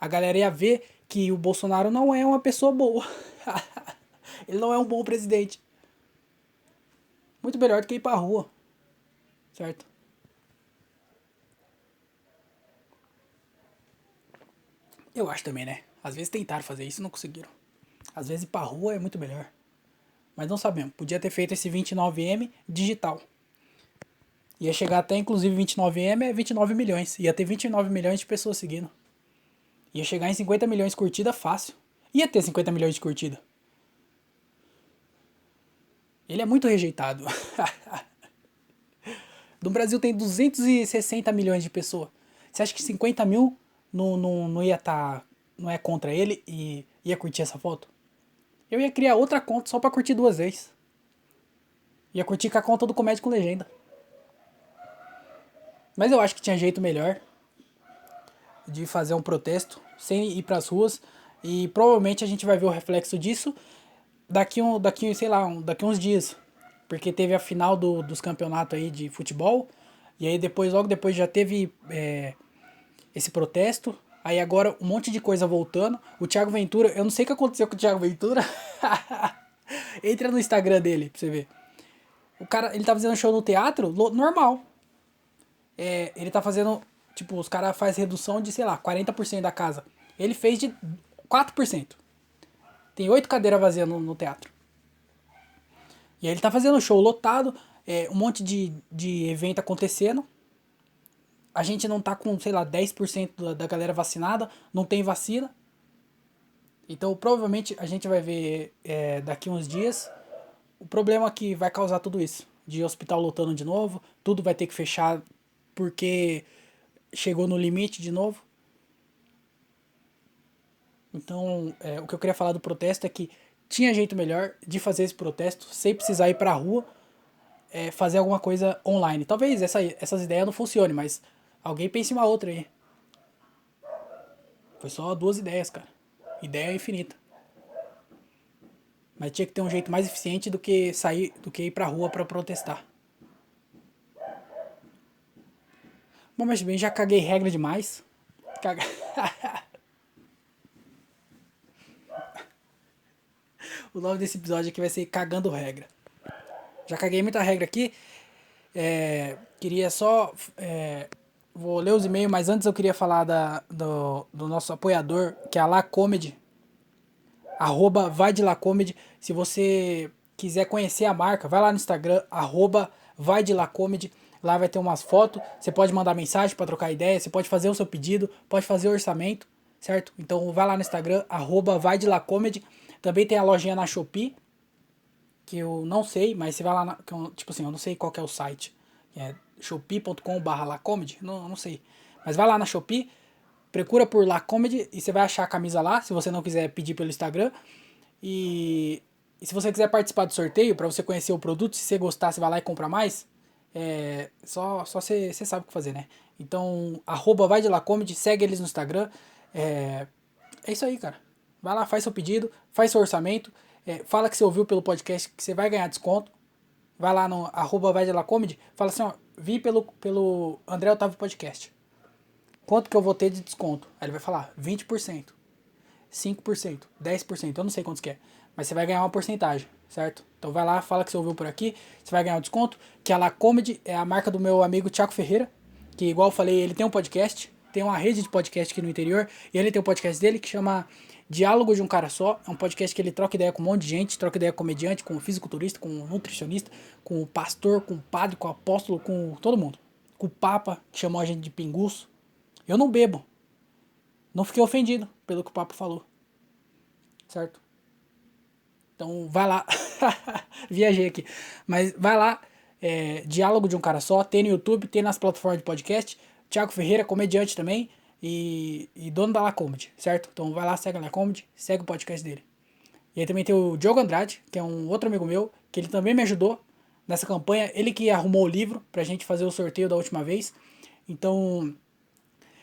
A galera ia ver que o Bolsonaro não é uma pessoa boa. Ele não é um bom presidente. Muito melhor do que ir pra rua. Certo? Eu acho também, né? Às vezes tentaram fazer isso e não conseguiram. Às vezes ir pra rua é muito melhor. Mas não sabemos. Podia ter feito esse 29M digital. Ia chegar até, inclusive, 29M é 29 milhões. Ia ter 29 milhões de pessoas seguindo. Ia chegar em 50 milhões de curtida fácil. Ia ter 50 milhões de curtida. Ele é muito rejeitado. No Brasil tem 260 milhões de pessoas. Você acha que 50 mil não ia estar... não é contra ele e ia curtir essa foto? Eu ia criar outra conta só pra curtir 2 vezes. Ia curtir com a conta do Comédia com Legenda. Mas eu acho que tinha jeito melhor de fazer um protesto sem ir pras ruas. E provavelmente a gente vai ver o reflexo disso daqui uns dias. Porque teve a final dos campeonatos aí de futebol. E aí logo depois já teve esse protesto. Aí agora um monte de coisa voltando. O Thiago Ventura, eu não sei o que aconteceu com o Thiago Ventura. Entra no Instagram dele pra você ver. O cara, ele tá fazendo show no teatro, normal. Ele tá fazendo, tipo, os caras fazem redução de, sei lá, 40% da casa. Ele fez de 4%. Tem 8 cadeiras vazias no teatro. E aí ele tá fazendo show lotado, um monte de evento acontecendo. A gente não tá com, sei lá, 10% da galera vacinada, não tem vacina. Então provavelmente a gente vai ver daqui uns dias o problema que vai causar tudo isso. De hospital lotando de novo, tudo vai ter que fechar porque chegou no limite de novo. Então, o que eu queria falar do protesto é que tinha jeito melhor de fazer esse protesto sem precisar ir pra rua, fazer alguma coisa online. Talvez essas ideias não funcionem, mas alguém pense uma outra aí. Foi só 2 ideias, cara. Ideia infinita. Mas tinha que ter um jeito mais eficiente do que ir pra rua pra protestar. Bom, mas bem, já caguei regra demais. Caga... O nome desse episódio aqui vai ser Cagando Regra. Já caguei muita regra aqui. Queria só... vou ler os e-mails, mas antes eu queria falar do nosso apoiador, que é a La Comedy. @vai de La Comedy. Se você quiser conhecer a marca, vai lá no Instagram, @vai de La Comedy. Lá vai ter umas fotos. Você pode mandar mensagem para trocar ideia. Você pode fazer o seu pedido. Pode fazer o orçamento. Certo? Então vai lá no Instagram, @vai de La Comedy. Também tem a lojinha na Shopee. Que eu não sei, mas você vai lá. Tipo assim, eu não sei qual que é o site. É shopee.com/lacomedy. Não sei. Mas vai lá na Shopee. Procura por La Comedy e você vai achar a camisa lá, se você não quiser pedir pelo Instagram. E se você quiser participar do sorteio, para você conhecer o produto, se você gostar, você vai lá e compra mais. Só você sabe o que fazer, né? Então, @vai de La Comedy, segue eles no Instagram. É isso aí, cara. Vai lá, faz seu pedido, faz seu orçamento. Fala que você ouviu pelo podcast, que você vai ganhar desconto. Vai lá no @vai de La Comedy, fala assim, ó, vi pelo André Otávio Podcast. Quanto que eu vou ter de desconto? Aí ele vai falar 20%, 5%, 10%, eu não sei quantos que é. Mas você vai ganhar uma porcentagem, certo? Então vai lá, fala que você ouviu por aqui, você vai ganhar um desconto. Que a La Comedy é a marca do meu amigo Thiago Ferreira, que igual eu falei, ele tem um podcast, tem uma rede de podcast aqui no interior, e ele tem um podcast dele que chama Diálogo de um Cara Só. É um podcast que ele troca ideia com um monte de gente, troca ideia com comediante, com fisiculturista, com nutricionista, com o pastor, com o padre, com o apóstolo, com todo mundo. Com o Papa, que chamou a gente de pinguço. Eu não bebo. não fiquei ofendido pelo que o Papo falou. Certo? Então vai lá. Viajei aqui. Mas vai lá. Diálogo de um Cara Só. Tem no YouTube, tem nas plataformas de podcast. Thiago Ferreira, comediante também. E dono da La Comedy, certo? Então vai lá, segue a La Comedy, segue o podcast dele. E aí também tem o Diogo Andrade, que é um outro amigo meu, que ele também me ajudou nessa campanha. Ele que arrumou o livro pra gente fazer o sorteio da última vez. Então,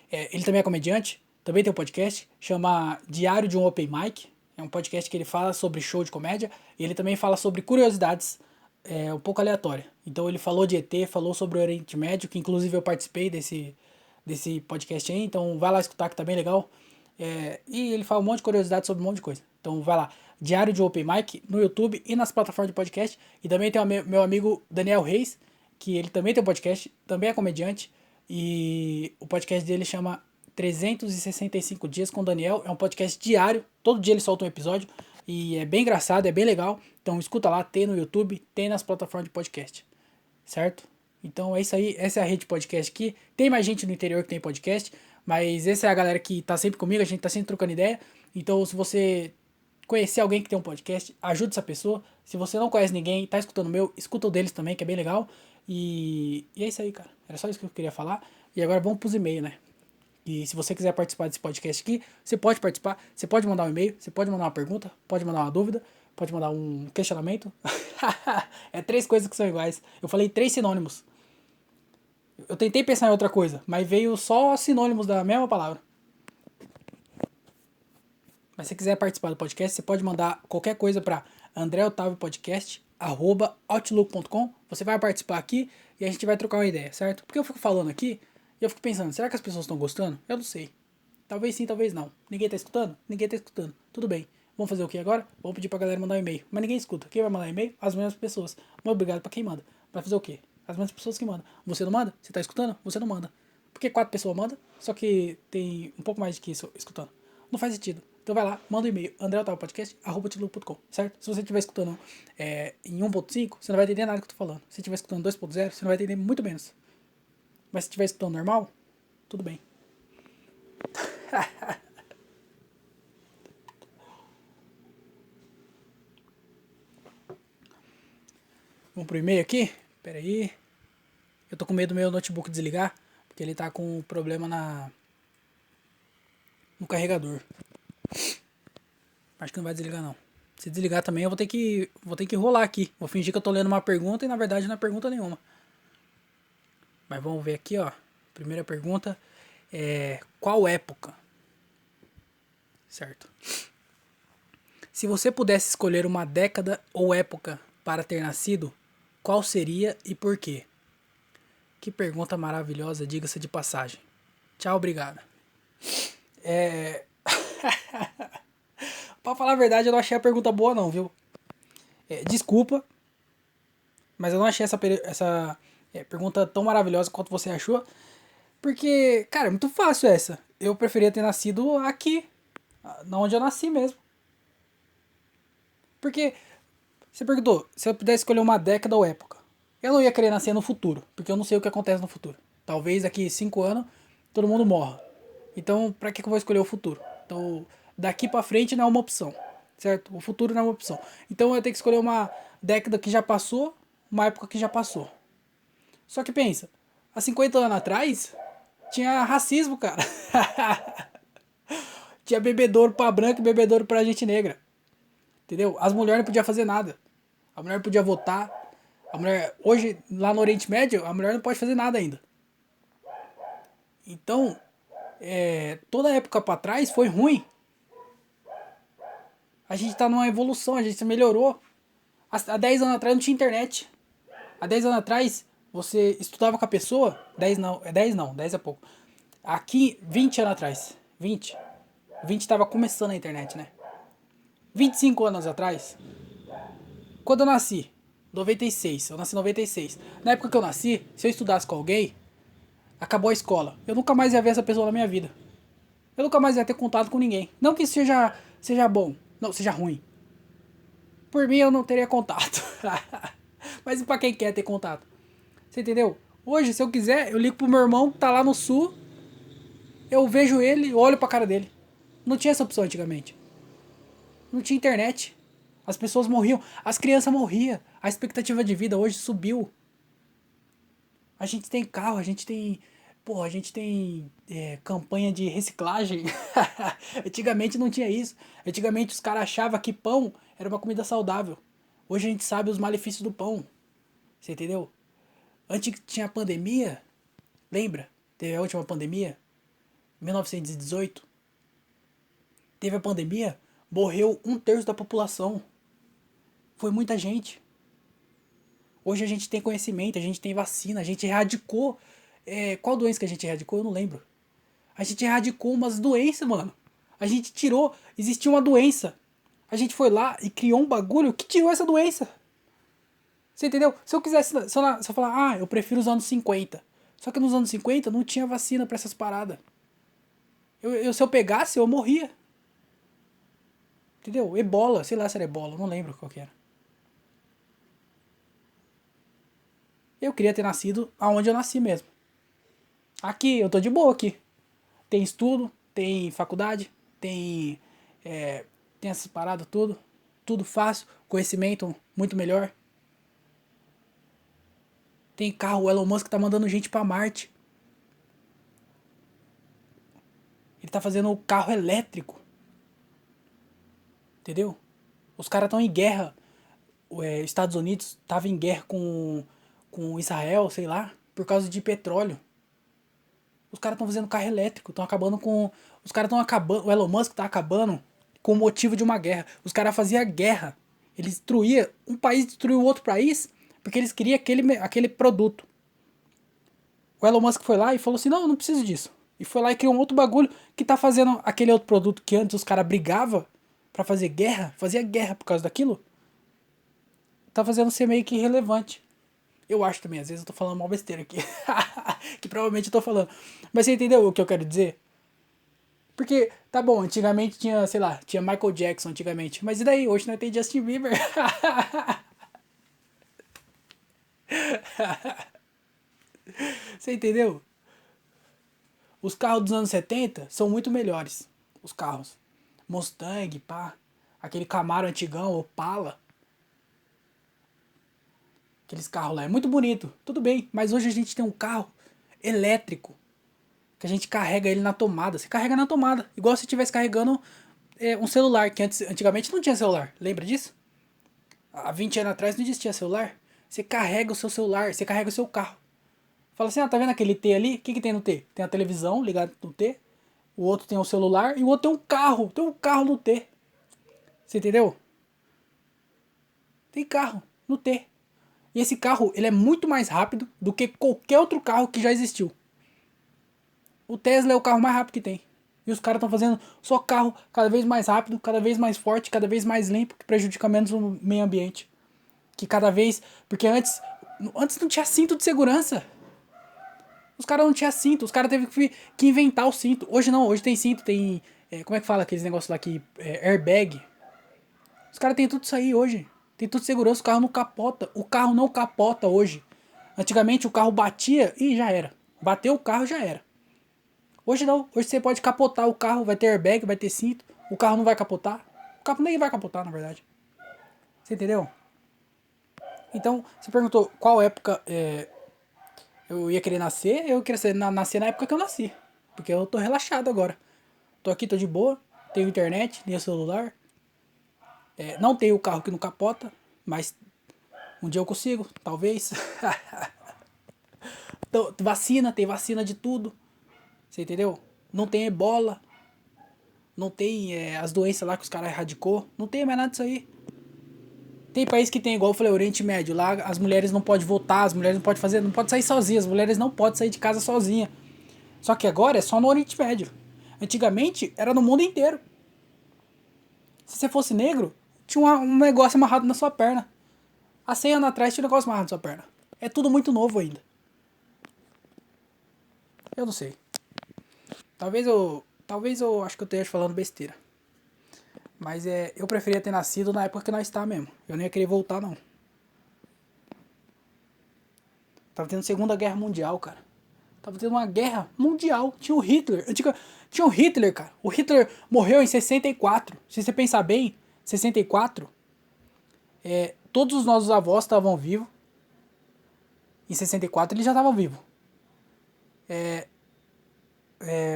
ele também é comediante, também tem um podcast, chama Diário de um Open Mic. É um podcast que ele fala sobre show de comédia. E ele também fala sobre curiosidades um pouco aleatórias. Então ele falou de ET, falou sobre o Oriente Médio, que inclusive eu participei desse podcast aí. Então vai lá escutar que tá bem legal. E ele fala um monte de curiosidades sobre um monte de coisa. Então vai lá, Diário de um Open Mic no YouTube e nas plataformas de podcast. E também tem o meu amigo Daniel Reis, que ele também tem um podcast, também é comediante. E o podcast dele chama 365 Dias com o Daniel. É um podcast diário. Todo dia ele solta um episódio. E é bem engraçado, é bem legal. Então escuta lá, tem no YouTube, tem nas plataformas de podcast. Certo? Então é isso aí. Essa é a rede podcast aqui. Tem mais gente no interior que tem podcast. Mas essa é a galera que tá sempre comigo. A gente tá sempre trocando ideia. Então se você conhecer alguém que tem um podcast, ajude essa pessoa. Se você não conhece ninguém, tá escutando o meu, escuta o deles também, que é bem legal. E é isso aí, cara. Era só isso que eu queria falar. E agora vamos pros e-mails, né? E se você quiser participar desse podcast aqui, você pode participar. Você pode mandar um e-mail, você pode mandar uma pergunta, pode mandar uma dúvida, pode mandar um questionamento. É 3 coisas que são iguais. Eu falei 3 sinônimos. Eu tentei pensar em outra coisa, mas veio só sinônimos da mesma palavra. Mas se você quiser participar do podcast, você pode mandar qualquer coisa para andreotaviopodcast@outlook.com. Você vai participar aqui e a gente vai trocar uma ideia, certo? Porque eu fico falando aqui e eu fico pensando, será que as pessoas estão gostando? Eu não sei. Talvez sim, talvez não. Ninguém tá escutando? Ninguém tá escutando. Tudo bem. Vamos fazer o que agora? Vamos pedir pra galera mandar um e-mail. Mas ninguém escuta. Quem vai mandar e-mail? As mesmas pessoas. Muito obrigado pra quem manda. Vai fazer o quê? As mesmas pessoas que mandam. Você não manda? Você tá escutando? Você não manda. Porque 4 pessoas mandam, só que tem um pouco mais de que isso escutando. Não faz sentido. Então vai lá, manda um e-mail, andreotavopodcast@outlook.com, certo? Se você estiver escutando em 1.5, você não vai entender nada que eu tô falando. Se estiver escutando 2.0, você não vai entender muito menos. Mas se estiver escutando normal, tudo bem. Vamos pro e-mail aqui? Pera aí. Eu tô com medo do meu notebook desligar, porque ele tá com problema no carregador. Acho que não vai desligar não. Se desligar também eu vou ter que rolar aqui. Vou fingir que eu tô lendo uma pergunta e na verdade não é pergunta nenhuma. Mas vamos ver aqui, ó. Primeira pergunta é qual época? Certo. Se você pudesse escolher uma década ou época para ter nascido, qual seria e por quê? Que pergunta maravilhosa, diga-se de passagem. Tchau, obrigado. Pra falar a verdade, eu não achei a pergunta boa não, viu? Desculpa, mas eu não achei essa pergunta tão maravilhosa quanto você achou. Porque, cara, é muito fácil essa. Eu preferia ter nascido aqui, na onde eu nasci mesmo. Porque você perguntou, se eu pudesse escolher uma década ou época. Eu não ia querer nascer no futuro, porque eu não sei o que acontece no futuro. Talvez daqui 5 anos todo mundo morra. Então, pra que eu vou escolher o futuro? Então, daqui pra frente não é uma opção, certo? O futuro não é uma opção. Então, eu tenho que escolher uma década que já passou, uma época que já passou. Só que pensa, há 50 anos atrás, tinha racismo, cara. Tinha bebedouro pra branco e bebedouro pra gente negra. Entendeu? As mulheres não podiam fazer nada. A mulher podia votar. A mulher, hoje, lá no Oriente Médio, a mulher não pode fazer nada ainda. Então, toda época pra trás foi ruim. A gente tá numa evolução, a gente melhorou. Há 10 anos atrás não tinha internet. Há 10 anos atrás, você estudava com a pessoa. 10 não, 10 é pouco. Aqui, 20 anos atrás. 20 tava começando a internet, né? 25 anos atrás, quando eu nasci, 96, eu nasci em 96. Na época que eu nasci, se eu estudasse com alguém, acabou a escola. Eu nunca mais ia ver essa pessoa na minha vida. Eu nunca mais ia ter contato com ninguém. Não que isso seja bom, não, seja ruim. Por mim eu não teria contato. Mas e pra quem quer ter contato? Você entendeu? Hoje, se eu quiser, eu ligo pro meu irmão que tá lá no sul Eu vejo ele, olho pra cara dele. Não tinha essa opção antigamente. Não tinha internet. As pessoas morriam, as crianças morriam. A expectativa de vida hoje subiu. A gente tem carro, a gente tem. Pô, a gente tem campanha de reciclagem. Antigamente não tinha isso. Antigamente os caras achavam que pão era uma comida saudável. Hoje a gente sabe os malefícios do pão. Você entendeu? Antes que tinha a pandemia, lembra? Teve a última pandemia? 1918. Teve a pandemia, morreu 1/3 da população. Foi muita gente. Hoje a gente tem conhecimento, a gente tem vacina, a gente erradicou. Qual doença que a gente erradicou? Eu não lembro. A gente erradicou umas doenças, mano. A gente tirou. Existia uma doença. A gente foi lá e criou um bagulho que tirou essa doença. Você entendeu? Se eu quisesse. Se eu falar, eu prefiro os anos 50. Só que nos anos 50 não tinha vacina pra essas paradas. Se eu pegasse, eu morria. Entendeu? Ebola, sei lá se era ebola, não lembro qual que era. Eu queria ter nascido aonde eu nasci mesmo. Aqui, eu tô de boa aqui. Tem estudo, tem faculdade, tem. Tem essas paradas tudo. Tudo fácil, conhecimento muito melhor. Tem carro, o Elon Musk tá mandando gente pra Marte. Ele tá fazendo carro elétrico. Entendeu? Os caras estão em guerra. Estados Unidos tava em guerra com Israel, sei lá, por causa de petróleo. Os caras estão fazendo carro elétrico, estão acabando com. Os caras estão acabando. O Elon Musk tá acabando com o motivo de uma guerra. Os caras faziam guerra. Eles destruíam. Um país destruiu outro país porque eles queriam aquele produto. O Elon Musk foi lá e falou assim: não, eu não preciso disso. E foi lá e criou um outro bagulho que tá fazendo aquele outro produto que antes os caras brigavam pra fazer guerra, fazia guerra por causa daquilo. Tá fazendo ser meio que irrelevante. Eu acho também, às vezes eu tô falando mal besteira aqui. Que provavelmente eu tô falando. Mas você entendeu o que eu quero dizer? Porque, tá bom, antigamente tinha, sei lá, tinha Michael Jackson antigamente. Mas e daí? Hoje não tem Justin Bieber. Você entendeu? Os carros dos anos 70 são muito melhores. Os carros. Mustang, pá. Aquele Camaro antigão, Opala. Aqueles carros lá. É muito bonito. Tudo bem. Mas hoje a gente tem um carro elétrico. Que a gente carrega ele na tomada. Você carrega na tomada. Igual se estivesse carregando um celular. Que antigamente não tinha celular. Lembra disso? Há 20 anos atrás não existia celular. Você carrega o seu celular. Você carrega o seu carro. Fala assim, tá vendo aquele T ali? O que tem no T? Tem a televisão ligada no T. O outro tem o celular. E o outro tem um carro. Tem um carro no T. Você entendeu? Tem carro no T. E esse carro, ele é muito mais rápido do que qualquer outro carro que já existiu. O Tesla é o carro mais rápido que tem. E os caras estão fazendo só carro cada vez mais rápido, cada vez mais forte, cada vez mais limpo, que prejudica menos o meio ambiente. Que cada vez... Porque antes não tinha cinto de segurança. Os caras não tinham cinto, os caras teve que inventar o cinto. Hoje não, hoje tem cinto, tem... como é que fala aqueles negócios lá que... airbag. Os caras têm tudo isso aí hoje. Tem tudo de segurança, o carro não capota. O carro não capota hoje. Antigamente o carro batia e já era. Bateu o carro já era. Hoje não. Hoje você pode capotar o carro, vai ter airbag, vai ter cinto. O carro não vai capotar. O carro nem vai capotar, na verdade. Você entendeu? Então, você perguntou qual época eu ia querer nascer. Eu queria nascer na época que eu nasci. Porque eu tô relaxado agora. Tô aqui, tô de boa. Tenho internet, tenho celular. Não tenho o carro que não capota. Mas um dia eu consigo, talvez. Então, vacina, tem vacina de tudo. Você entendeu? Não tem ebola. Não tem as doenças lá que os caras erradicou. Não tem mais nada disso aí. Tem país que tem, igual eu falei, Oriente Médio. Lá as mulheres não podem votar, as mulheres não podem fazer, não podem sair sozinhas. As mulheres não podem sair de casa sozinha. Só que agora é só no Oriente Médio. Antigamente era no mundo inteiro. Se você fosse negro, tinha um negócio amarrado na sua perna. Há 100 anos atrás tinha um negócio amarrado na sua perna. É tudo muito novo ainda. Eu não sei. Talvez eu acho que eu esteja falando besteira. Mas eu preferia ter nascido na época que nós está mesmo. Eu não ia querer voltar, não. Tava tendo Segunda Guerra Mundial, cara. Tava tendo uma guerra mundial. Tinha o Hitler. Tinha o Hitler, cara. O Hitler morreu em 64. Se você pensar bem, 64, todos os nossos avós estavam vivos. Em 64 ele já estava vivo.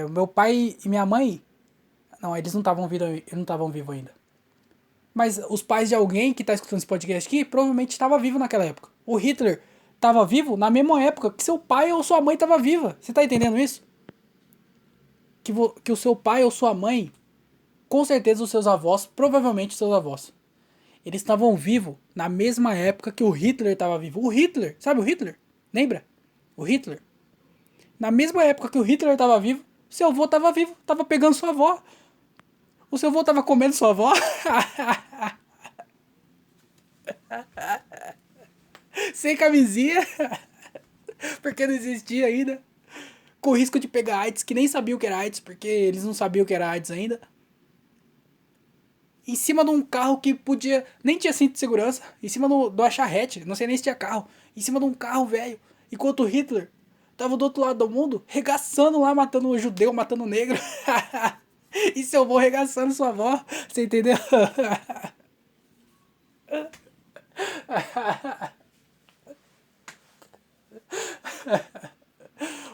O meu pai e minha mãe... Não, eles não estavam vivos ainda. Mas os pais de alguém que tá escutando esse podcast aqui provavelmente estava vivo naquela época. O Hitler estava vivo na mesma época que seu pai ou sua mãe estava viva. Você tá entendendo isso? Que o seu pai ou sua mãe, com certeza os seus avós, provavelmente os seus avós, eles estavam vivos na mesma época que o Hitler estava vivo. O Hitler, sabe o Hitler? Lembra? O Hitler. Na mesma época que o Hitler estava vivo, seu avô estava vivo, estava pegando sua avó. O seu avô estava comendo sua avó. Sem camisinha. Porque não existia ainda. Com risco de pegar AIDS, que nem sabia o que era AIDS, porque eles não sabiam o que era AIDS ainda. Em cima de um carro que podia... Nem tinha cinto de segurança. Em cima de uma charrete. Não sei nem se tinha carro. Em cima de um carro velho. Enquanto o Hitler tava do outro lado do mundo, regaçando lá, matando um judeu, matando um negro. E seu avô regaçando sua avó. Você entendeu?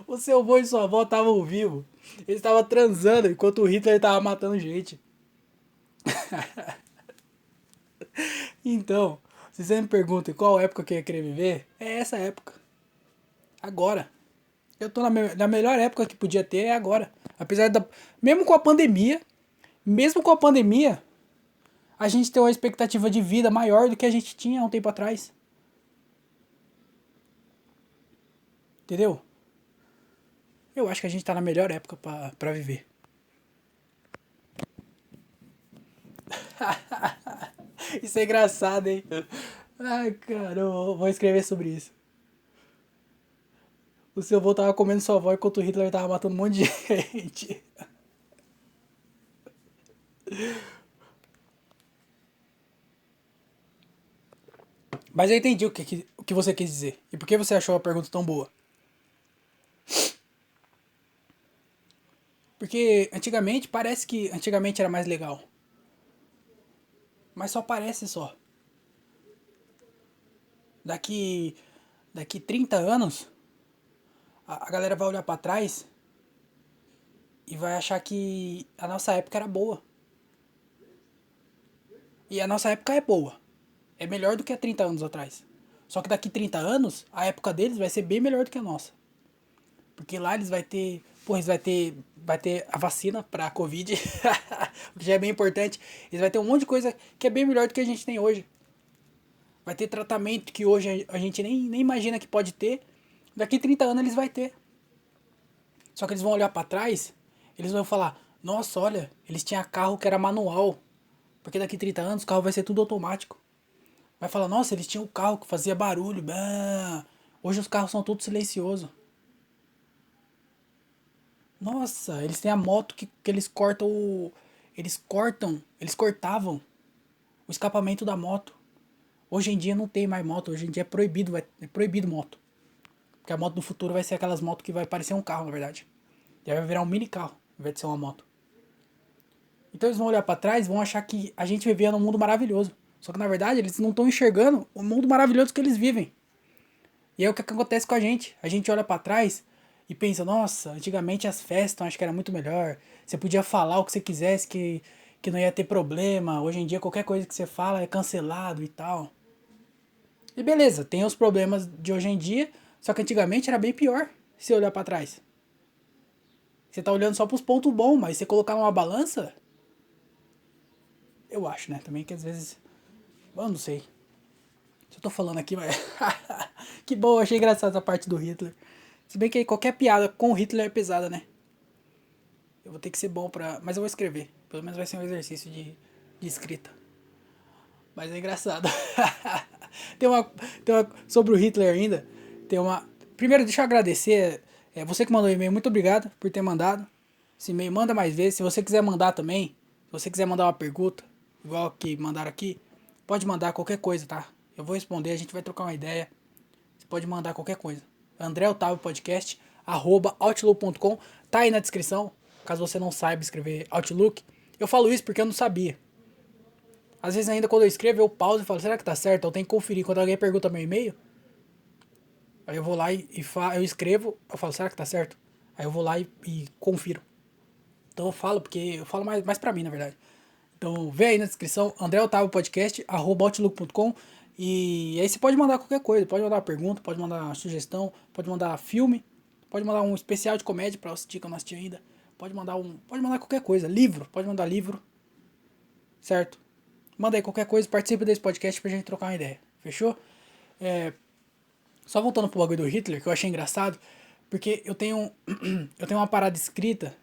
O seu avô e sua avó estavam vivos. Eles estavam transando enquanto o Hitler tava matando gente. Então, se você me pergunta qual época que eu ia querer viver, é essa época. Agora. Eu tô na melhor época que podia ter, é agora. Apesar da... mesmo com a pandemia, a gente tem uma expectativa de vida maior do que a gente tinha há um tempo atrás. Entendeu? Eu acho que a gente tá na melhor época pra viver. Isso é engraçado, hein? Ai, cara, eu vou escrever sobre isso. O seu avô tava comendo sua avó enquanto o Hitler tava matando um monte de gente. Mas eu entendi o que você quis dizer. E por que você achou a pergunta tão boa? Porque parece que antigamente era mais legal. Mas só parece só. Daqui, daqui 30 anos, a galera vai olhar pra trás e vai achar que a nossa época era boa. E a nossa época é boa. É melhor do que há 30 anos atrás. Só que daqui 30 anos, a época deles vai ser bem melhor do que a nossa. Porque lá eles vai ter... Pô, vai ter a vacina pra Covid, o que já é bem importante. Eles vai ter um monte de coisa que é bem melhor do que a gente tem hoje. Vai ter tratamento que hoje a gente nem imagina que pode ter. Daqui 30 anos eles vão ter. Só que eles vão olhar pra trás, eles vão falar, nossa, olha, eles tinham carro que era manual. Porque daqui 30 anos o carro vai ser tudo automático. Vai falar, nossa, eles tinham um carro que fazia barulho. Bah. Hoje os carros são todos silenciosos. Nossa, eles têm a moto que eles cortam o... Eles cortavam o escapamento da moto. Hoje em dia não tem mais moto, hoje em dia é proibido moto. Porque a moto do futuro vai ser aquelas motos que vai parecer um carro, na verdade. Já vai virar um mini carro, ao invés de ser uma moto. Então eles vão olhar pra trás e vão achar que a gente vivia num mundo maravilhoso. Só que na verdade eles não estão enxergando o mundo maravilhoso que eles vivem. E é o que acontece com a gente. A gente olha pra trás e pensa, nossa, antigamente as festas acho que era muito melhor. Você podia falar o que você quisesse que não ia ter problema. Hoje em dia qualquer coisa que você fala é cancelado e tal. E beleza, tem os problemas de hoje em dia, só que antigamente era bem pior se olhar pra trás. Você tá olhando só pros pontos bons, mas se você colocar numa balança, eu acho, né? Também que às vezes, eu não sei. Se eu tô falando aqui, mas que bom, achei engraçado essa parte do Hitler. Se bem que qualquer piada com o Hitler é pesada, né? Eu vou ter que ser bom pra... Mas eu vou escrever. Pelo menos vai ser um exercício de escrita. Mas é engraçado. tem uma... Sobre o Hitler ainda. Tem uma... Primeiro, deixa eu agradecer. Você que mandou o e-mail, muito obrigado por ter mandado. Esse e-mail manda mais vezes. Se você quiser mandar também. Se você quiser mandar uma pergunta, igual que mandaram aqui, pode mandar qualquer coisa, tá? Eu vou responder, a gente vai trocar uma ideia. Você pode mandar qualquer coisa. André Otávio Podcast outlook.com. Tá aí na descrição, caso você não saiba escrever Outlook. Eu falo isso porque eu não sabia. Às vezes ainda quando eu escrevo, eu pauso e falo, será que tá certo? Eu tenho que conferir. Quando alguém pergunta meu e-mail, aí eu vou lá eu escrevo, eu falo, será que tá certo? Aí eu vou lá e confiro. Então eu falo, porque eu falo mais pra mim, na verdade. Então vê aí na descrição, André Otávio Podcast, @outlook.com. E aí você pode mandar qualquer coisa, pode mandar uma pergunta, pode mandar uma sugestão, pode mandar filme, pode mandar um especial de comédia pra assistir que eu não assisti ainda. Pode mandar qualquer coisa, livro, pode mandar livro, certo? Manda aí qualquer coisa, participe desse podcast pra gente trocar uma ideia, fechou? Só voltando pro bagulho do Hitler, que eu achei engraçado, porque eu tenho uma parada escrita,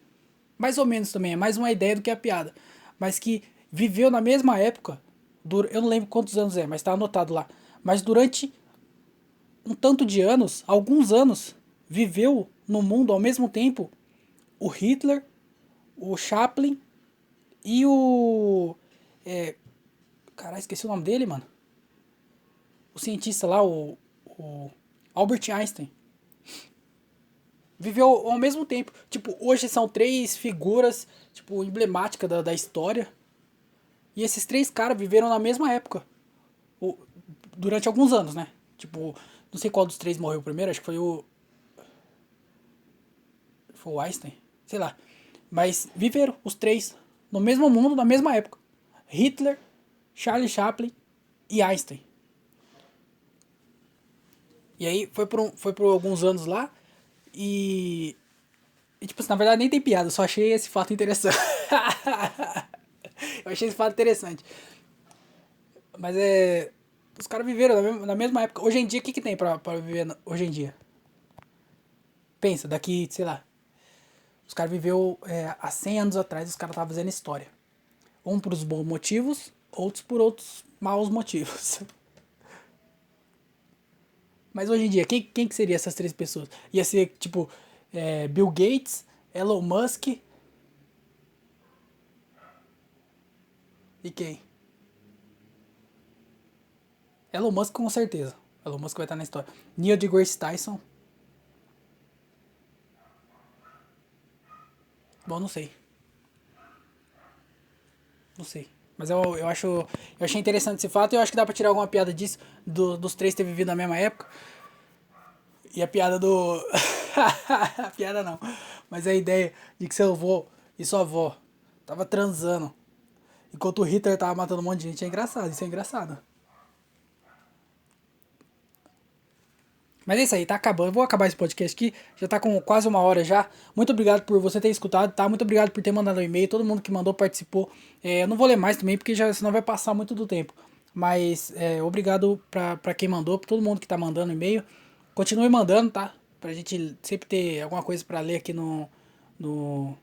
mais ou menos também, é mais uma ideia do que a piada, mas que viveu na mesma época, eu não lembro quantos anos é, mas tá anotado lá, mas durante um tanto de anos, alguns anos, viveu no mundo ao mesmo tempo o Hitler, o Chaplin e o... Caralho, esqueci o nome dele, mano. O cientista lá, o Albert Einstein. Viveu ao mesmo tempo. Tipo, hoje são três figuras, tipo, emblemáticas da história. E esses três caras viveram na mesma época. O, durante alguns anos, né? Tipo, não sei qual dos três morreu primeiro, acho que foi o... Foi o Einstein? Sei lá. Mas viveram, os três, no mesmo mundo, na mesma época. Hitler, Charlie Chaplin e Einstein. E aí foi por alguns anos lá e tipo assim, na verdade nem tem piada, eu só achei esse fato interessante. Eu achei esse fato interessante. Mas é. Os caras viveram na mesma época. Hoje em dia, o que tem pra viver hoje em dia? Pensa, daqui, sei lá. Os caras viveu há 100 anos atrás, os caras estavam fazendo história. Um por os bons motivos, outros por outros maus motivos. Mas hoje em dia, quem que seria essas três pessoas? Ia ser, tipo, Bill Gates, Elon Musk e quem? Elon Musk com certeza. Elon Musk vai estar na história. Neil deGrasse Tyson. Bom, não sei. Não sei. Mas eu acho. Eu achei interessante esse fato e eu acho que dá pra tirar alguma piada disso. Dos três ter vivido na mesma época. E a piada do. A piada não. Mas a ideia de que seu avô e sua avó tava transando enquanto o Hitler tava matando um monte de gente é engraçado. Isso é engraçado. Mas é isso aí, tá acabando. Eu vou acabar esse podcast aqui. Já tá com quase uma hora já. Muito obrigado por você ter escutado, tá? Muito obrigado por ter mandado um e-mail. Todo mundo que mandou participou. Eu não vou ler mais também, porque já, senão vai passar muito do tempo. Mas obrigado pra quem mandou, pra todo mundo que tá mandando e-mail. Continue mandando, tá? Pra gente sempre ter alguma coisa pra ler aqui no, no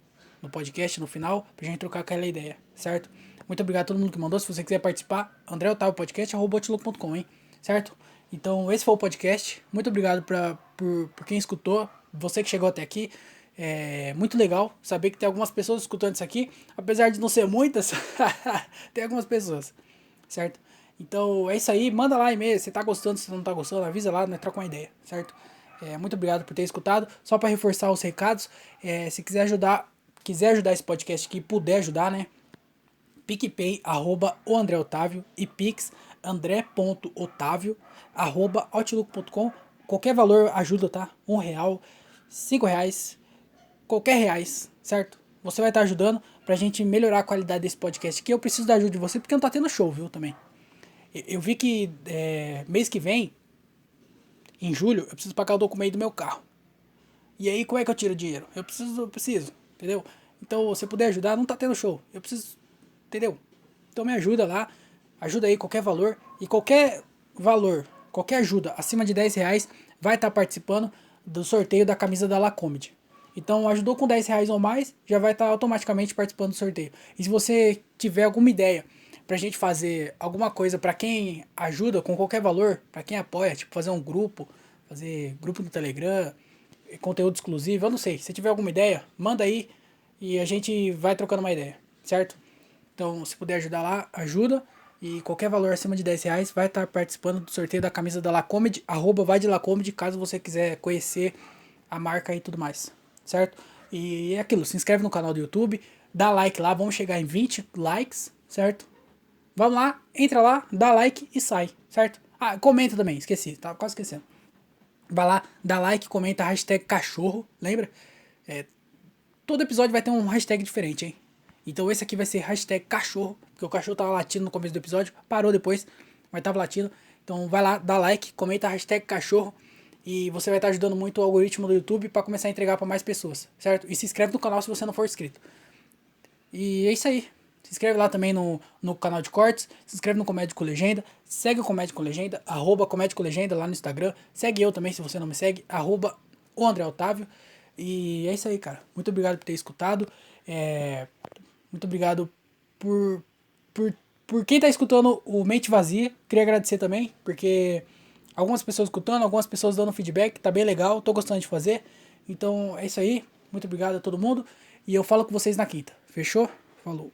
podcast, no final, pra gente trocar aquela ideia, certo? Muito obrigado a todo mundo que mandou. Se você quiser participar, André Otávio Podcast, @outlook.com, hein? Certo? Então, esse foi o podcast. Muito obrigado por quem escutou. Você que chegou até aqui. É muito legal saber que tem algumas pessoas escutando isso aqui. Apesar de não ser muitas, tem algumas pessoas. Certo? Então, é isso aí. Manda lá e-mail. Se tá gostando, se não tá gostando, avisa lá, né? Troca uma ideia. Certo? Muito obrigado por ter escutado. Só para reforçar os recados, se quiser ajudar esse podcast aqui, puder ajudar, né? PicPay, @o André Otávio e Pix, andré.otávio, @outlook.com. Qualquer valor ajuda, tá? R$ 1, R$ 5, qualquer reais, certo? Você vai estar ajudando pra gente melhorar a qualidade desse podcast aqui. Eu preciso da ajuda de você porque não tá tendo show, viu, também. Eu vi que mês que vem, em julho, eu preciso pagar o documento do meu carro. E aí, como é que eu tiro o dinheiro? Eu preciso, entendeu? Então, se puder ajudar, não tá tendo show. Eu preciso, entendeu? Então me ajuda lá, ajuda aí qualquer valor. E qualquer valor, qualquer ajuda acima de R$ 10 vai estar participando do sorteio da camisa da Lacomedy. Então ajudou com R$ 10 ou mais, já vai estar automaticamente participando do sorteio. E se você tiver alguma ideia pra gente fazer alguma coisa pra quem ajuda com qualquer valor, pra quem apoia, tipo fazer um grupo, fazer grupo no Telegram, conteúdo exclusivo, eu não sei. Se tiver alguma ideia, manda aí e a gente vai trocando uma ideia, certo? Então, se puder ajudar lá, ajuda. E qualquer valor acima de R$ 10 vai estar participando do sorteio da camisa da Lacomedy, @vai de Lacomedy, caso você quiser conhecer a marca e tudo mais, certo? E é aquilo, se inscreve no canal do YouTube, dá like lá, vamos chegar em 20 likes, certo? Vamos lá, entra lá, dá like e sai, certo? Ah, comenta também, esqueci, tava quase esquecendo. Vai lá, dá like, comenta, hashtag cachorro, lembra? Todo episódio vai ter um hashtag diferente, hein? Então esse aqui vai ser hashtag cachorro, porque o cachorro tava latindo no começo do episódio, parou depois, mas tava latindo. Então vai lá, dá like, comenta hashtag cachorro e você vai estar ajudando muito o algoritmo do YouTube para começar a entregar para mais pessoas, certo? E se inscreve no canal se você não for inscrito. E é isso aí. Se inscreve lá também no canal de cortes, se inscreve no Comédia com Legenda, segue o Comédia com Legenda, @Comédia com Legenda lá no Instagram, segue eu também se você não me segue, @o André Otávio. E é isso aí, cara. Muito obrigado por ter escutado. Muito obrigado por, por, por quem tá escutando o Mente Vazia. Queria agradecer também, porque algumas pessoas escutando, algumas pessoas dando feedback, tá bem legal, tô gostando de fazer. Então é isso aí. Muito obrigado a todo mundo. E eu falo com vocês na quinta. Fechou? Falou.